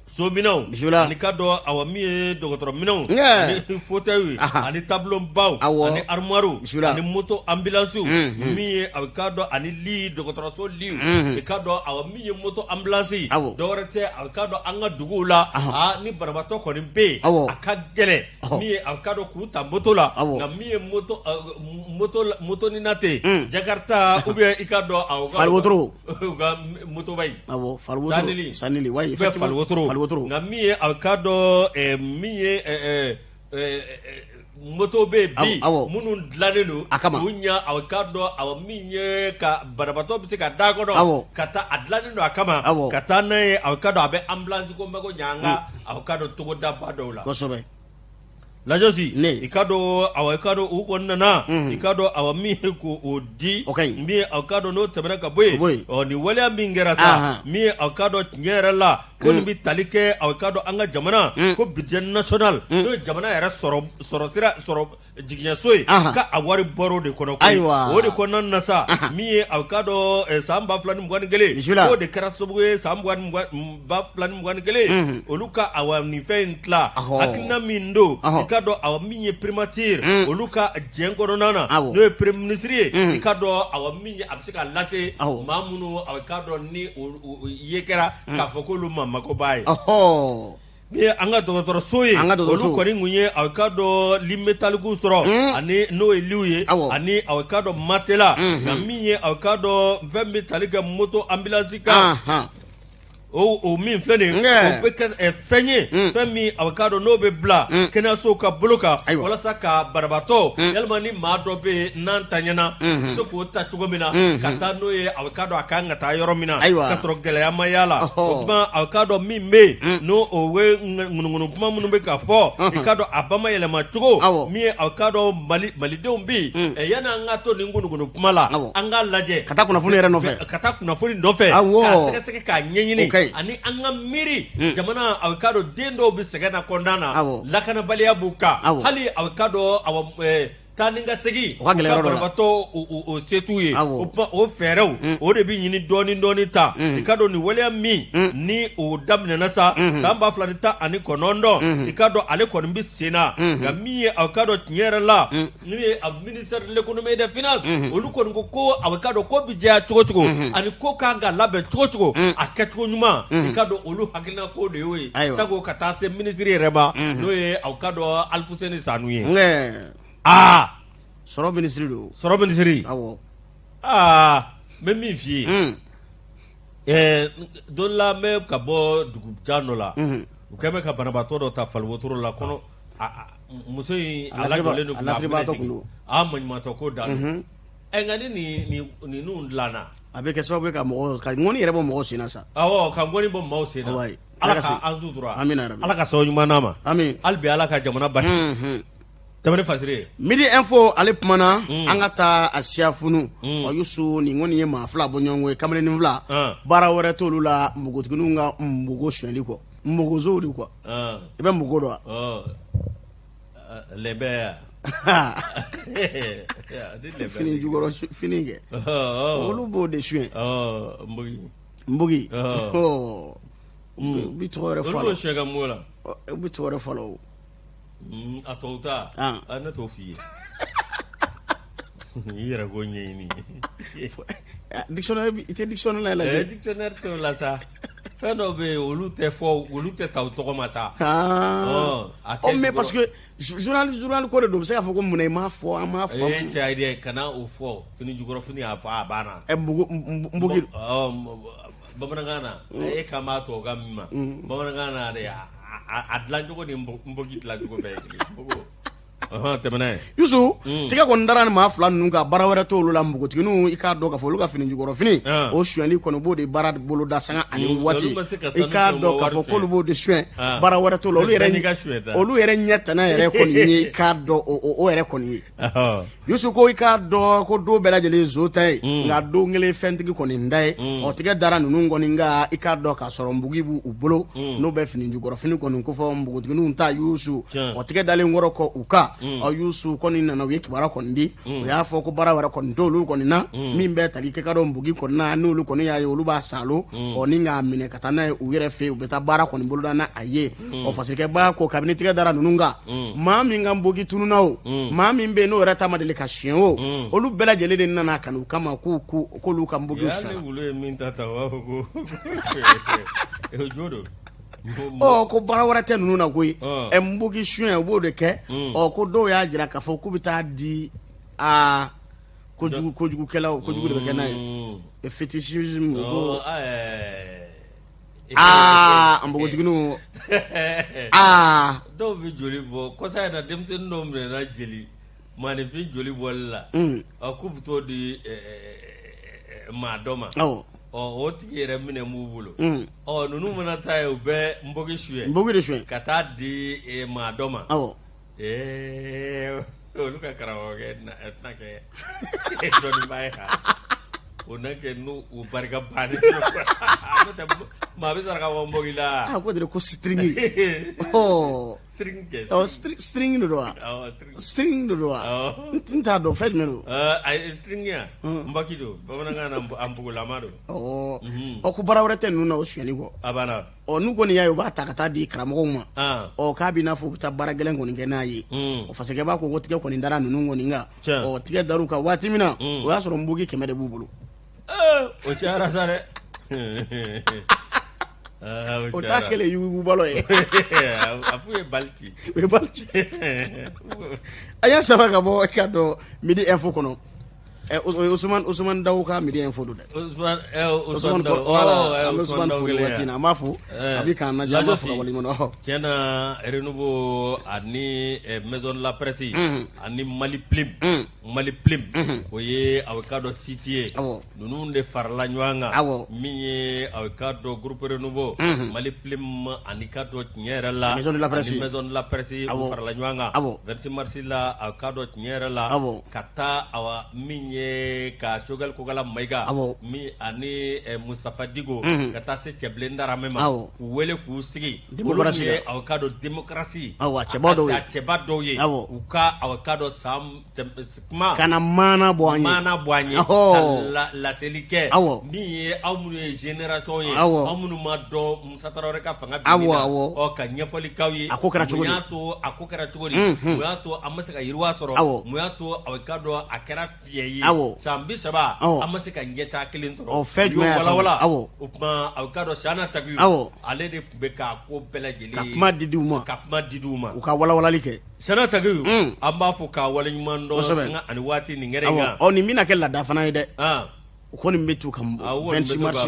sominɛw ani ka dɔn awa min ye dɔgɔtɔrɔminɛw ani fauteuil ani tableau baw ani armoire ani moto ambulance min ye a ka dɔn ani lit dɔgɔtɔrɔso lit i ka dɔn awa min ye moto ambulance dɔwɛrɛ tɛ a ka dɔn an ka duguw la ni banabaatɔ kɔni bɛ yen a ka gɛlɛn min ye a ka dɔn k'u ta moto la nka min ye moto ni na tɛ Jakarta ou bien i ka dɔn aw ka motoba in sanili wayi falwotoro nka min ye a ka dɔn min ye moto bɛ bi minnu dilannen don u ɲa a ka dɔn aw min ye ka banabaatɔ bɛ se ka da kɔnɔ ka taa a dilannen don a kama ka taa n'a ye a ka dɔn a bɛ ambulance ko mako ɲanga a ka dɔn togodaba dɔw la kosɛbɛ lajosi i ka dɔn awa i ka dɔn u kɔni nana i ka dɔn awa min ye k'o di min aw ka dɔn n'o tɛmɛna ka bɔ yen nin waleya min kɛra sa min aw ka dɔn tiɲɛ yɛrɛ la ko nin bɛ tali kɛ aw ka dɔn an ka jamana ko budget national n'o ye jamana yɛrɛ sɔrɔ jigiɲɛso ye ka a wari bɔr'o de kɔnɔ koyi o de kɔnɔna na sa min ye aw ka dɔn san 2021 k'o de kɛra sababu ye san 2021 olu ka awa nin fɛn in tila hakilina min don i ka dɔn awa min ye primature olu ka jɛn kɔnɔna na n'o ye premier ministre ye i ka dɔn awa min ye a bɛ se ka lase maa minnu aw ka dɔn ni ye kɛra k'a fɔ k'olu ma makoba ye ni an ka dɔgɔtɔrɔso ye olu kɔni kun ye aw ka dɔn limetaliku sɔrɔ ani n'o ye liw ye ani aw ka dɔn matela nka min ye aw ka dɔn fɛn bɛ tali kɛ moto ambulance kan o min filɛ nin o bɛ kɛ fɛn ye fɛn min a k'a dɔn n'o bɛ bila kɛnɛyasow ka bolo kan walasa ka banabaatɔ yalima ni maa dɔ bɛ yen n'an taɲana se k'o ta cogo min na ka taa n'o ye a k'a dɔn a kan ka taa yɔrɔ min na ka sɔrɔ gɛlɛya ma y'a la o tuma a k'a dɔn min bɛ yen n'o o ye ŋunuŋunu kuma minnu bɛ ka fɔ i k'a dɔn a ba ma yɛlɛma cogo min ye a k'a dɔn malidenw bɛ yen yanni an ka to nin ŋunuŋunu kuma la an k'a lajɛ ka taa kunnafoni yɛrɛ nɔfɛ ka taa kunnafoni nɔfɛ k'a sɛgɛsɛgɛ k'a ɲɛɲini ani an ka miiri jamana a k'a dɔn den dɔw bɛ sɛgɛn na kɔnɔna na lakanabaliya b'u kan hali a k'a dɔn taa ni ka segin ka banabaatɔ o se t'u ye o fɛɛrɛw o de bɛ ɲini dɔɔni ta i ka dɔn nin waleya min ni o daminɛna sa san 2019 i ka dɔn ale kɔni bɛ sen na nka min ye a ka dɔn tiɲɛ yɛrɛ la min ye a ministère de l'économie et des finances olu kɔni ko a ka dɔn ko bɛ jɛya cogo cogo ani ko kan ka labɛn cogo cogo a kɛcogo ɲuman i ka dɔn olu hakilina ko de y'o ye sago ka taa se minisiri yɛrɛ ma n'o ye a ka dɔn Alfuseni Sanu ye. Sɔrɔ minisiri don. Sɔrɔ minisiri. Awɔ. Mɛ min f'i ye. Don la n bɛ ka bɔ dugu jan dɔ la. U kɛn bɛ ka banabaatɔ dɔ ta Faliwotoro la kɔnɔ. Muso in a lajɔlen don k'a minɛ ten. Maɲumantɔ ko dan. Nka ni ninnu dilanna. A bɛ kɛ sababu ye ka ŋɔni yɛrɛ bɔ mɔgɔw sen na sa. Awɔ ka ŋɔni bɔ mɔgɔw sen na. Ala ka an sutura. Amina yarabi. Ala ka sababu ɲuman d'an ma. Ami. Hali bi Ala ka jamana basi. Tɛmɛni fasire. Midi info ale kumana an ka taa a siya funu Yusu ni ŋɔni ye maa fila bɔ ɲɔgɔn ye kamalenin fila baara wɛrɛ t'olu la npogotigininw ka npogo sonyali kɔ npogozow de quoi i bɛ npogo dɔn wa? Lɛbɛ fini jukɔrɔ fini kɛ olu b'o de suɲɛ nbogi bi tɔgɔ wɛrɛ fɔlɔ olu b'o suɲɛ ka mun la bi tɔgɔ wɛrɛ fɔlɔ o. A tɔw ta ne t'o f'i ye i yɛrɛ ko ɲɛɲini dictionnaire i tɛ dictionnaire lajɛ dictionnaire t'o la sa fɛn dɔw bɛ yen olu tɛ ta o tɔgɔ ma sa mais parce que journal ko de don u bɛ se k'a fɔ ko munna i m'a fɔ an m'a fɔ cɛ dɛ kana o fɔ fini jukɔrɔ fini y'a fɔ a banna nbogi bamanankan na e kan b'a tɔ ka min ma bamanankan na de a dilancogo ni nbogi dilancogo bɛɛ ye kelen tɛmɛna ye Yusu tigɛ kɔni dara ni maa fila ninnu ka baara wɛrɛ t'olu la npogotigininw i k'a dɔn k'a fɔ olu ka fini jukɔrɔ fini o sonyali kɔni b'o de baara bolo da sanga ani waati i k'a dɔn k'a fɔ k'olu b'o de sonya baara wɛrɛ t'o la olu yɛrɛ ɲɛ tana yɛrɛ kɔni ye i k'a dɔn o yɛrɛ kɔni ye Yusu ko i k'a dɔn ko don bɛɛ lajɛlen zo ta ye nka don kelen fɛntigi kɔni n da ye tigɛ dara ninnu kɔni nka i k'a dɔn k'a sɔrɔ npogi b'u bolo n'o bɛ fini jukɔrɔ fini kɔni ko fɔ npogotigininw ta Yusu tigɛ dalen kɔrɔ kɔ u ka Yusu kɔni nana u ye kibaruya kɔni di u y'a fɔ ko baara wɛrɛ kɔni t'olu kɔni na min bɛ tali kɛ ka dɔn npogi kɔni na n'olu kɔni y'a ye olu b'a salo ni k'a minɛ ka taa n'a ye u yɛrɛ fɛ yen u bɛ taa baara kɔni boloda n'a a ye fasikɛba ko kabini tigɛ dara ninnu kan maa min ka npogi tununa o maa min bɛ yen n'o yɛrɛ ta ma deli ka siɲɛ o olu bɛɛ lajɛlen de nana ka n'u kama k'olu ka npogi sara. Wulu ye min ta b'a fɔ ko jo don. Ko baara wɛrɛ tɛ ninnu na koyi npogi suɲɛ u b'o de kɛ ko dɔw y'a jira k'a fɔ k'u bɛ taa di kojugukɛlaw kojugu de bɛ kɛ n'a ye fétichisme npogotigininw dɔw bɛ joli bɔ kɔsa in na denmisɛnnin dɔw minɛna jeli maanifin joli bɔli la k'u bɛ t'o di maa dɔ ma o tigi yɛrɛ minɛ b'u bolo ninnu mana taa ye u bɛ npogi suɲɛ ka taa di maa dɔ ma olu ka karamɔgɔkɛ na kɛ dɔnniba ye o na kɛ n'u barika bannen maa bɛ sɔrɔ ka bɔ npogi la ko de ko sitringi string do wa string do wa n t'a dɔn fɛn jumɛn do string ya nbaki do bamanankan na an bugulama do ko baara wɛrɛ tɛ ninnu na o sonyali kɔ a banna n'u kɔni y'a ye u b'a ta ka taa di karamɔgɔw ma k'a b'i n'a fɔ u bɛ taa baara gɛlɛn kɔni kɛ n'a ye fasikɛ b'a ko tigɛ kɔni dara ninnu kɔni kan tigɛ dar'u kan waati min na o y'a sɔrɔ npogi 100 de b'u bolo o cayara sa dɛ o t'a kɛlɛ yugu balo ye a f'u ye bali ci o ye bali ci a y'a saba ka bɔ ka dɔn Midi info kɔnɔ Usman Daw ka mi den fodo de Usman Daw watina mafu abi kan na jama fu wali mono kena renouveau ani maison la presse ani Mali Plim oye avocado cité nunu de farla nywanga mi avocado groupe renouveau Mali Plim ani kado nyera la maison de la presse farla nywanga versi marsila avocado nyera la kata awa minye ka shogal ko gala maiga mi ani Mustafa Digo kata se cheblenda ramema wele ku sigi demokrasi avocado demokrasi chebado ye uka avocado sam ma kana mana boanye la selike mi amunu generation ye amunu mado musatarore ka fanga bi o ka nyefoli kawi akokara chugori muyato amasika yirwa soro muyato avocado akera fiye sambi saba amasika ngeta kilin soro wala upma avocado shana tagu ale de beka ko belajeli kapma diduma uka wala like shana tagu amba fo ka wala nyumando singa ani wati ni ngerenga oni mina kella da fana ide ko ni metu kam 26 mars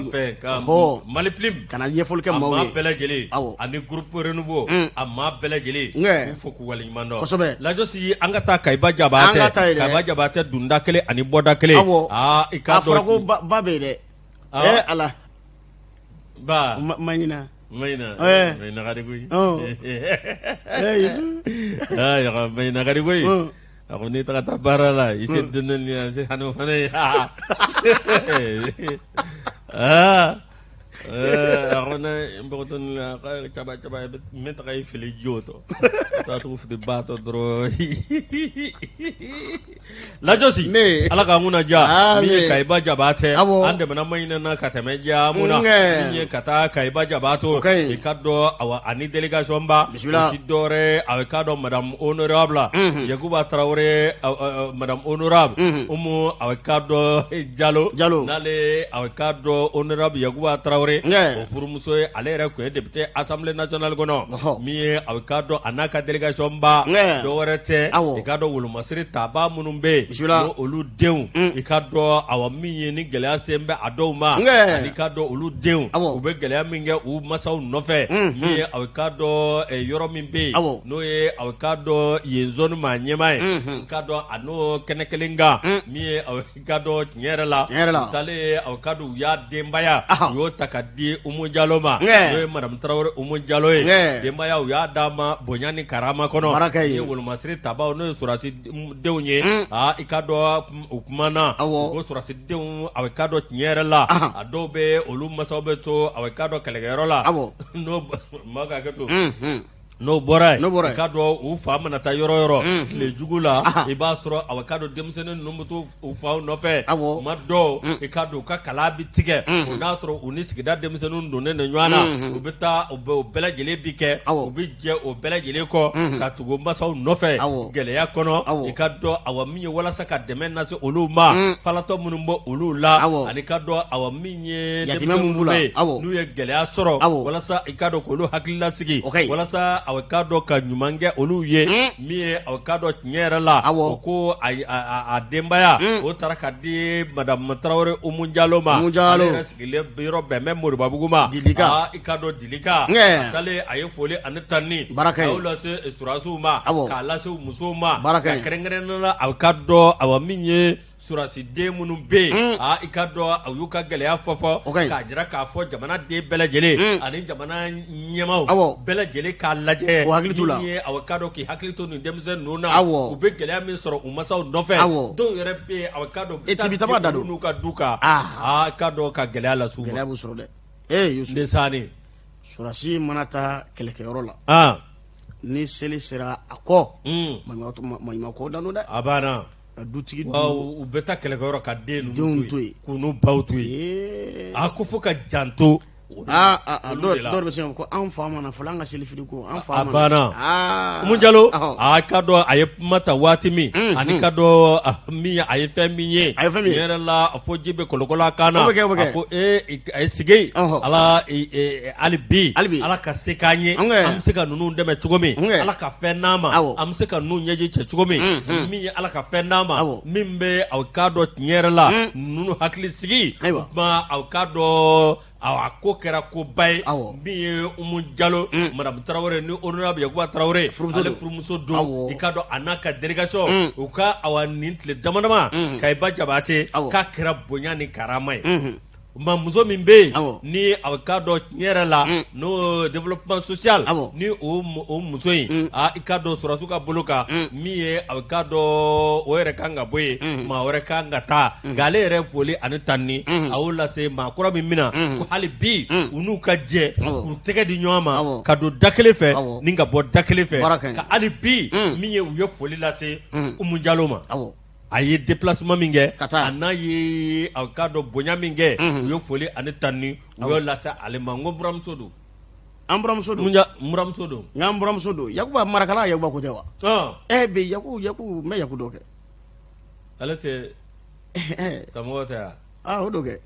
ho Mali Plim kana nyefol ke mawwe amma belajeli ani groupe renouveau amma belajeli fo ko wala nyumando la josi angata kaiba jabate dunda kele ani boda kele ikado afrago babe de ala ba mayina gadi goy ya mayina gadi goy ako ni taka barala isit dunan niya si Hanu Fanay ako na imbokoton nila chaba meta kay Filigyoto tatuf de bato dro la josi ala ka muna ja mi kay ba jabate ande mana mayna na katame ja muna ni kata kay ba jabato e kaddo awa ani delegation ba dore awe kaddo madame honorable Yakuba Traoré madame honorable awe kaddo Diallo nale awe kaddo honorable Yakuba Traoré o furumuso ale ko député assemblée nationale gono mi avocado anaka délégation ba do warete e kado wulu masiri taba munumbe no olu deun e kado awami ni gele asembe adoma ani kado olu deun ube gele aminge u masaw nofe mi avocado yoro mimbe no e avocado yenzonu manyema kado ano kenekelinga mi avocado nyerala tale avocado ya dembaya yo takadi Umu Diallo ma yo madame Traoré Umu Diallo dembaya ya dama bonyani karama kono ye wol masri taba no surasi dewnye ikado ukumana go surasi dew awekado nyerala adobe olu masobe to awekado kalegerola no maga gato no boray kado u fama na ta yoro le jugula e ba soro awakado demsene numutu u fa no fe maddo e kado ka kalabi tige o na soro unisiki da demsene ndone ne nywana u beta o bela jele bike o bije o bela jele ko ka tugo mbasaw no fe gele ya kono e kado awamiye wala saka demen na se oluma falato munumbo olula ani kado awamiye demsene nu ye gele ya soro wala sa e kado ko lu hakilla sigi wala sa avocado ka nyumange olu ye mi avocado nyera la ko a dembaya o taraka di madame Traoré Umu Diallo ma ale sigile biro be memori babuguma ikado dilika tale aye fole anetani awla se esturasu ma kala se musoma ka krengren la avocado awaminye surasi de munu be ikado ayuka gele ya fofo ka jira ka fo jamana de belajele ani jamana nyemaw belajele ka laje ni avocado ki haklito ni demse nuna ube gele ya min soro umasaw nofe don yere be avocado bitaba dadu nuka duka ikado ka gele ala su gele abu soro de Yusuf de sani surasi manata keleke yoro la ni seli sera ako ma ko danu de abana dutigi u beta kelekoro ka den to kunu bautu a ko fo ka janto dɔw bɛ se ko an fa mana fɔlɔ an ka selifili ko an fa mana banna Umu Jalo a ka dɔn a ye kuma ta waati min ani ka dɔn min a ye fɛn min ye yɛrɛ la a fɔ ji bɛ kolokɔla kan na a fɔ a ye sigi ala hali bi ala ka se k'an ye an bɛ se ka ninnu dɛmɛ cogo min ala ka fɛn d'an ma an bɛ se ka ninnu ɲɛji cɛ cogo min min ye ala ka fɛn d'an ma min bɛ aw ka dɔn tiɲɛ yɛrɛ la ninnu hakili sigi kuma aw ka dɔn a ko kɛra ko ba ye min ye Umu Jalo Madamu Tarawele ni honorable Yakuba Tarawele ale furumuso don i ka dɔn a n'a ka délégation u ka awa nin tile dama dama Kayiba Jabate k'a kɛra bonya ni karama ye ma muso min bɛ yen ni a ka dɔn tiɲɛ yɛrɛ la n'o développement social ni o muso in i ka dɔn sɔrɔsiw ka bolo kan min ye a ka dɔn o yɛrɛ kan ka bɔ yen maa wɛrɛ kan ka taa nka ale yɛrɛ foli ani tanni a y'o lase maa kura min mina ko hali bi u n'u ka jɛ k'u tɛgɛ di ɲɔgɔn ma ka don da kelen fɛ ni ka bɔ da kelen fɛ ka hali bi min ye u ye foli lase Umu Jalo ma. A ye déplacement min kɛ a n'a ye a ka dɔn bonya min kɛ u ye foli ani tanni u y'o lase ale ma n ko buramuso don an buramuso don buramuso don n buramuso don Yakuba marakala Yakuba ko tɛ wa bi Yaku n bɛ Yaku dɔ kɛ ale tɛ samɔgɔ tɛ wa o dɔ kɛ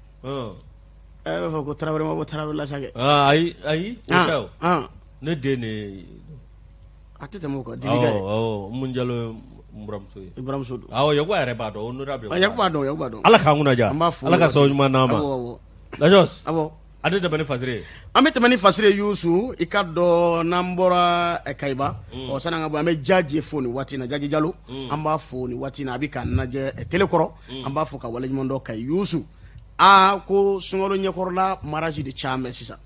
b'a fɔ ko Tarawele ma bɔ Tarawele la sa kɛ ayi o tɛ o ne den de a tɛ tɛmɛ o kan Dili ka ye Umu Jalo buramuso don Yakuba yɛrɛ b'a dɔn honorable Yakuba dɔn ala k'an kunna diya ala ka sɔn ɲuman d'an ma Lajos ale tɛmɛ ni fasire an bɛ tɛmɛ ni fasire Yusu i ka dɔn n'an bɔra Kayiba sanni an ka bɔ an bɛ Jaji fo nin waati in na Jaji Jalo an b'a fo nin waati in na a bɛ ka lajɛ télé kɔrɔ an b'a fɔ ka waleɲuman dɔn ka Yusu ko sunkalo ɲɛkɔrɔla mariage de caman sisan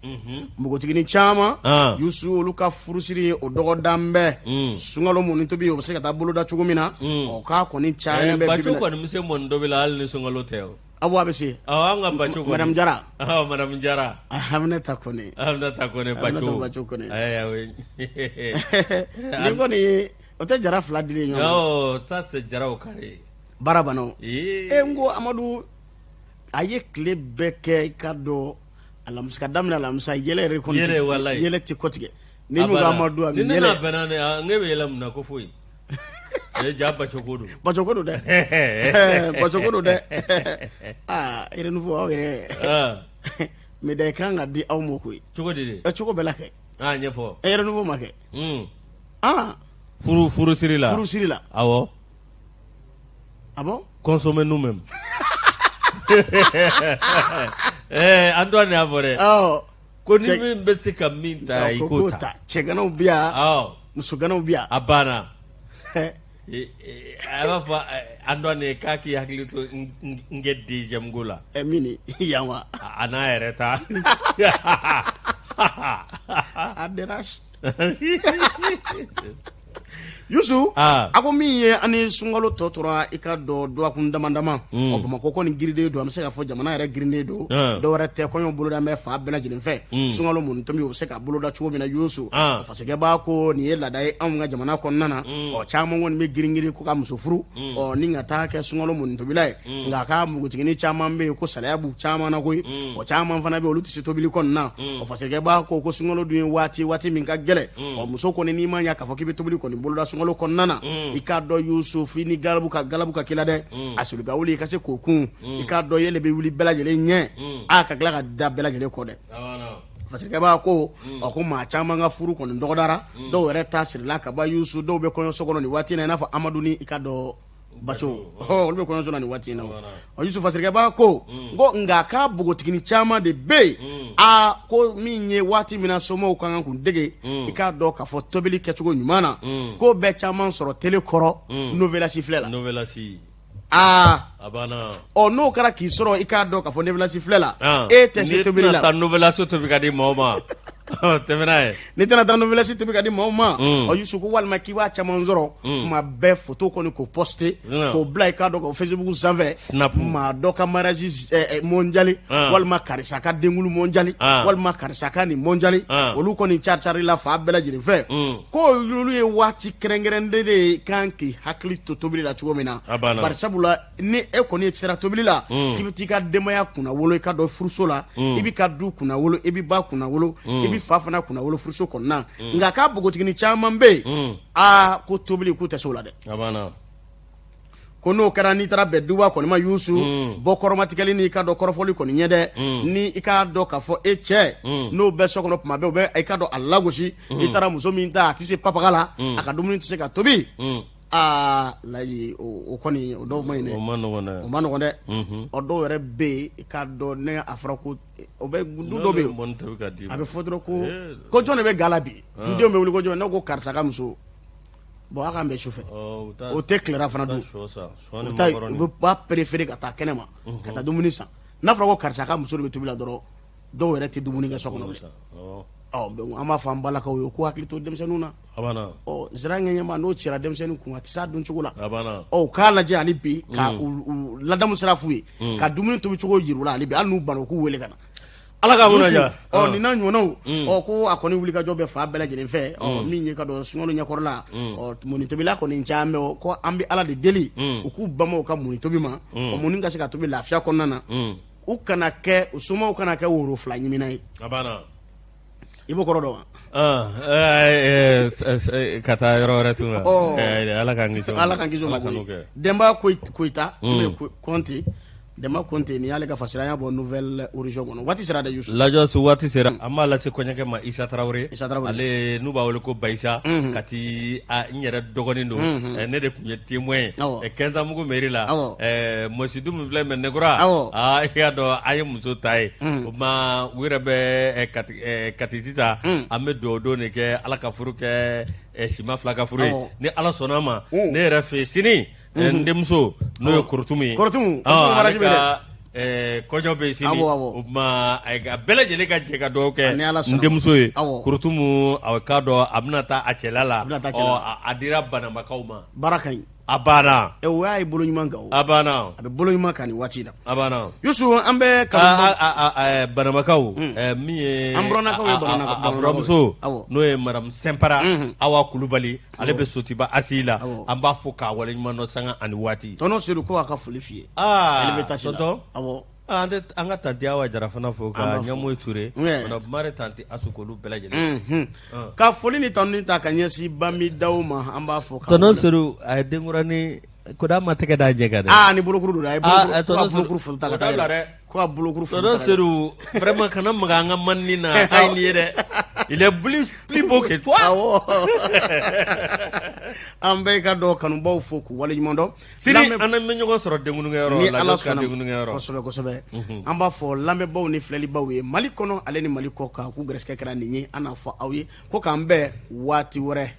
npogotigini caman Yusu olu ka furusiri o dɔgɔdan bɛɛ sunkalo mɔni tobi o bɛ se ka taa boloda cogo min na k'a kɔni caman bɛ Baco kɔni bɛ se mɔni tobi la hali ni sunkalo tɛ o a bɛ se an ka Baco kɔni Madame Jara Madame Jara Aminata Kone Baco Kone ni kɔni o tɛ Jara fila dilen ɲɔgɔn ça c'est Jara o kare baara banna n ko Amadu a ye tile bɛɛ kɛ i ka dɔn alamisa ka daminɛ alamisa yɛlɛ yɛrɛ kɔni yɛlɛ tɛ kɔtigɛ ni n'u ka Amadu a bɛ yɛlɛ ni ne n'a bɛnna ne bɛ yɛlɛ mun na ko foyi ja Baco ko don Baco ko don dɛ Baco ko don dɛ renouveau aw yɛrɛ médaille kan ka di aw ma koyi cogo di de cogo bɛɛ la kɛ ɲɛfɔ renouveau ma kɛ furusiri la awɔ consommer nous-mêmes an dɔn y'a fɔ dɛ ko ni min bɛ se ka min ta i k'o ta cɛganaw bi yan musoganaw bi yan a banna a b'a fɔ an dɔn k'a k'i hakili to n kɛ deuxième go la min yan wa a n'a yɛrɛ ta a dérange Yusu a ko min ye ani sunkalo tɔ tora i ka dɔn dɔgɔkun dama dama Bamakɔ kɔni girinden don an bɛ se ka fɔ jamana yɛrɛ girinden don dɔwɛrɛ tɛ kɔɲɔ boloda bɛ fa bɛɛ lajɛlen fɛ sunkalo mɔni tobi o bɛ se ka boloda cogo min na Yusu faseke b'a ko nin ye laada ye anw ka jamana kɔnɔna na caman kɔni bɛ girin ko ka muso furu ni ka taa kɛ sunkalo mɔni tobila ye nka a ka npogotigini caman bɛ yen ko salaya b'u caman na koyi caman fana bɛ olu tɛ se tobili kɔni na faseke b'a ko sunkalo dun ye waati min ka gɛlɛn muso kɔni n'i ma ɲɛ k'a fɔ k'i bɛ tobili kɔni boloda sunkalo kɔnɔna na i k'a dɔn Yusufu ni galabu ka kila dɛ a soli ka wuli i ka se k'o kun i k'a dɔn yɛlɛ bɛ wuli bɛɛ lajɛlen ɲɛ ka tila ka da bɛɛ lajɛlen kɔ dɛ faseke b'a ko ko maa caman ka furu kɔni dɔgɔdara dɔw yɛrɛ ta sirila ka ba Yusu dɔw bɛ kɔɲɔso kɔnɔ nin waati in na i n'a fɔ Amadu ni i ka dɔn Baco olu bɛ kɔɲɔso la nin waati in na Yusu faseke b'a ko nka k'a bogotigini caman de bɛ yen ko min ye waati min na somɔgɔw ka kan k'u dege i k'a dɔn k'a fɔ tobili kɛcogo ɲuman na ko bɛɛ caman sɔrɔ télé kɔrɔ Novelas filɛ la n'o kɛra k'i sɔrɔ i k'a dɔn k'a fɔ Novelas filɛ la e tɛ se tobili la ka Novelas tobi ka di mɔgɔ ma tɛmɛna ye ni tɛna taa nouvelle tobi ka di maaw ma Yusu ko walima k'i b'a caman sɔrɔ kuma bɛɛ photo kɔni k'o poster k'o bila i k'a dɔn ko Facebook sanfɛ maa dɔ ka mariage mondial walima karisa ka denkulu mondial walima karisa ka nin mondial olu kɔni cari la fa bɛɛ lajɛlen fɛ ko olu ye waati kɛrɛnkɛrɛnnen de kan k'i hakili to tobili la cogo min na bari sabula ni e kɔni sera tobili la k'i bɛ t'i ka denbaya kunna wolo i ka dɔn furuso la i b'i ka du kunna wolo i b'i ba kunna wolo i b'i fa fana kunna wolo furuso kɔnɔna nka k'a bogotigini caman bɛ yen ko tobili k'u tɛ se o la dɛ ko n'o kɛra n'i taara bɛn duba kɔni ma Yusu bɔ kɔrɔmatigɛli n'i ka dɔn kɔrɔfɔli kɔni ɲɛ dɛ ni i k'a dɔn k'a fɔ e cɛ n'o bɛ so kɔnɔ tuma bɛɛ o bɛ i ka dɔn a lagosi i taara muso min ta a tɛ se papaga la a ka dumuni tɛ se ka tobi layi o kɔni o dɔw ma ɲi dɛ o ma nɔgɔn dɛ o dɔw yɛrɛ bɛ yen i k'a dɔn ne a fɔra ko o bɛ du dɔ bɛ yen a bɛ fɔ dɔrɔn ko jɔn de bɛ gala bi dudenw bɛ wuli ko jɔn ne ko karisa ka muso bon a k'an bɛ sufɛ o tɛ tilera fana dun u b'a préféré ka taa kɛnɛ ma ka taa dumuni san n'a fɔra ko karisa ka muso de bɛ tobi la dɔrɔn dɔw yɛrɛ tɛ dumuni kɛ so kɔnɔ an b'a fɔ an balakaw ye ko hakili to denmisɛnninw na zira ŋɛɲɛma n'o cira denmisɛnnin kun a tɛ s'a dun cogo la k'a lajɛ hali bi ka ladamu sira f'u ye ka dumuni tobi cogo yir'u la hali bi hali n'u banna u k'u wele ka na Ala ka mun ja nin n'a ɲɔgɔnnaw ko a kɔni wulikajɔ bɛ fa bɛɛ lajɛlen fɛ min ye ka dɔn sunkalo ɲɛkɔrɔ la mɔni tobila kɔni caman ko an bɛ Ala de deli u k'u bamaw ka mɔni tobi ma mɔni ka se ka tobi lafiya kɔnɔna na u kana kɛ u somaw kana kɛ woro fila ɲimina ye i b'o kɔrɔ dɔn wa ka taa yɔrɔ wɛrɛ tun Ala k'an kisi o ma Denba Koyita Konte Dema Konte ni y'ale ka fasiranya bɔ nouvelle origine kɔnɔ waati sera dɛ Yusu lajɔsu waati sera an b'a lase kɔɲɔkɛ ma Isa Tarawele ale n'u b'a wele ko Bayisa kati n yɛrɛ dɔgɔnin don ne de tun ye témoin 15 ans mugu mairie la Mosidu min filɛ Mɛnɛkura i y'a dɔn a ye muso ta ye o ma u yɛrɛ bɛ kati sisan an bɛ dugawu don de kɛ Ala ka furu kɛ sima fila ka furu ye ni Ala sɔnna ma ne yɛrɛ fɛ sini n denmuso n'o ye Korotumu ye ale ka kɔɲɔ bɛ sini o tuma a bɛɛ lajɛlen ka jɛ ka dugawu kɛ n denmuso ye Korotumu k'a dɔn a bɛna taa a cɛla la a dira Banambakaw ma baara ka ɲi a banna o y'a ye bolo ɲuman kan a banna a bɛ bolo ɲuman kan nin waati la a banna Yusu an bɛ Banambakaw min ye an buranakaw ye a buramuso n'o ye Madame Sɛnpara Awa Kulubali ale bɛ Sotiba Asi la an b'a fɔ k'a waleɲuman dɔn sanga ani waati tɔnɔ Sedu ko a ka foli f'i ye sɔtɔ an ka tanti Awa Jara fana fo ka Ɲamoyi Ture mana mare tanti Asu k'olu bɛɛ lajɛlen ka foli ni tanuni ta ka ɲɛsin Bamidaw ma an b'a fɔ tɔnɔ Sedu a ye denkurani ko da ma tɛgɛ da jɛ ka dɛ ni bolokuru don a ye bolokuru foto ta ka taa dɛ ko a bolokuru foto tɔnɔ Sedu vraiment kana maga an ka manni na a ye nin ye dɛ il est plus beau que toi an bɛɛ ka dɔn kanubaw fo k'u waleɲuman dɔn sini an bɛ ɲɔgɔn sɔrɔ denkununkɛyɔrɔ ni Ala sɔnna kosɛbɛ kosɛbɛ an b'a fɔ lamɛnbaw ni filɛlibaw ye Mali kɔnɔ ale ni Mali kɔ kan k'u gɛrɛsɛgɛ kɛra nin ye an n'a fɔ aw ye ko k'an bɛn waati wɛrɛ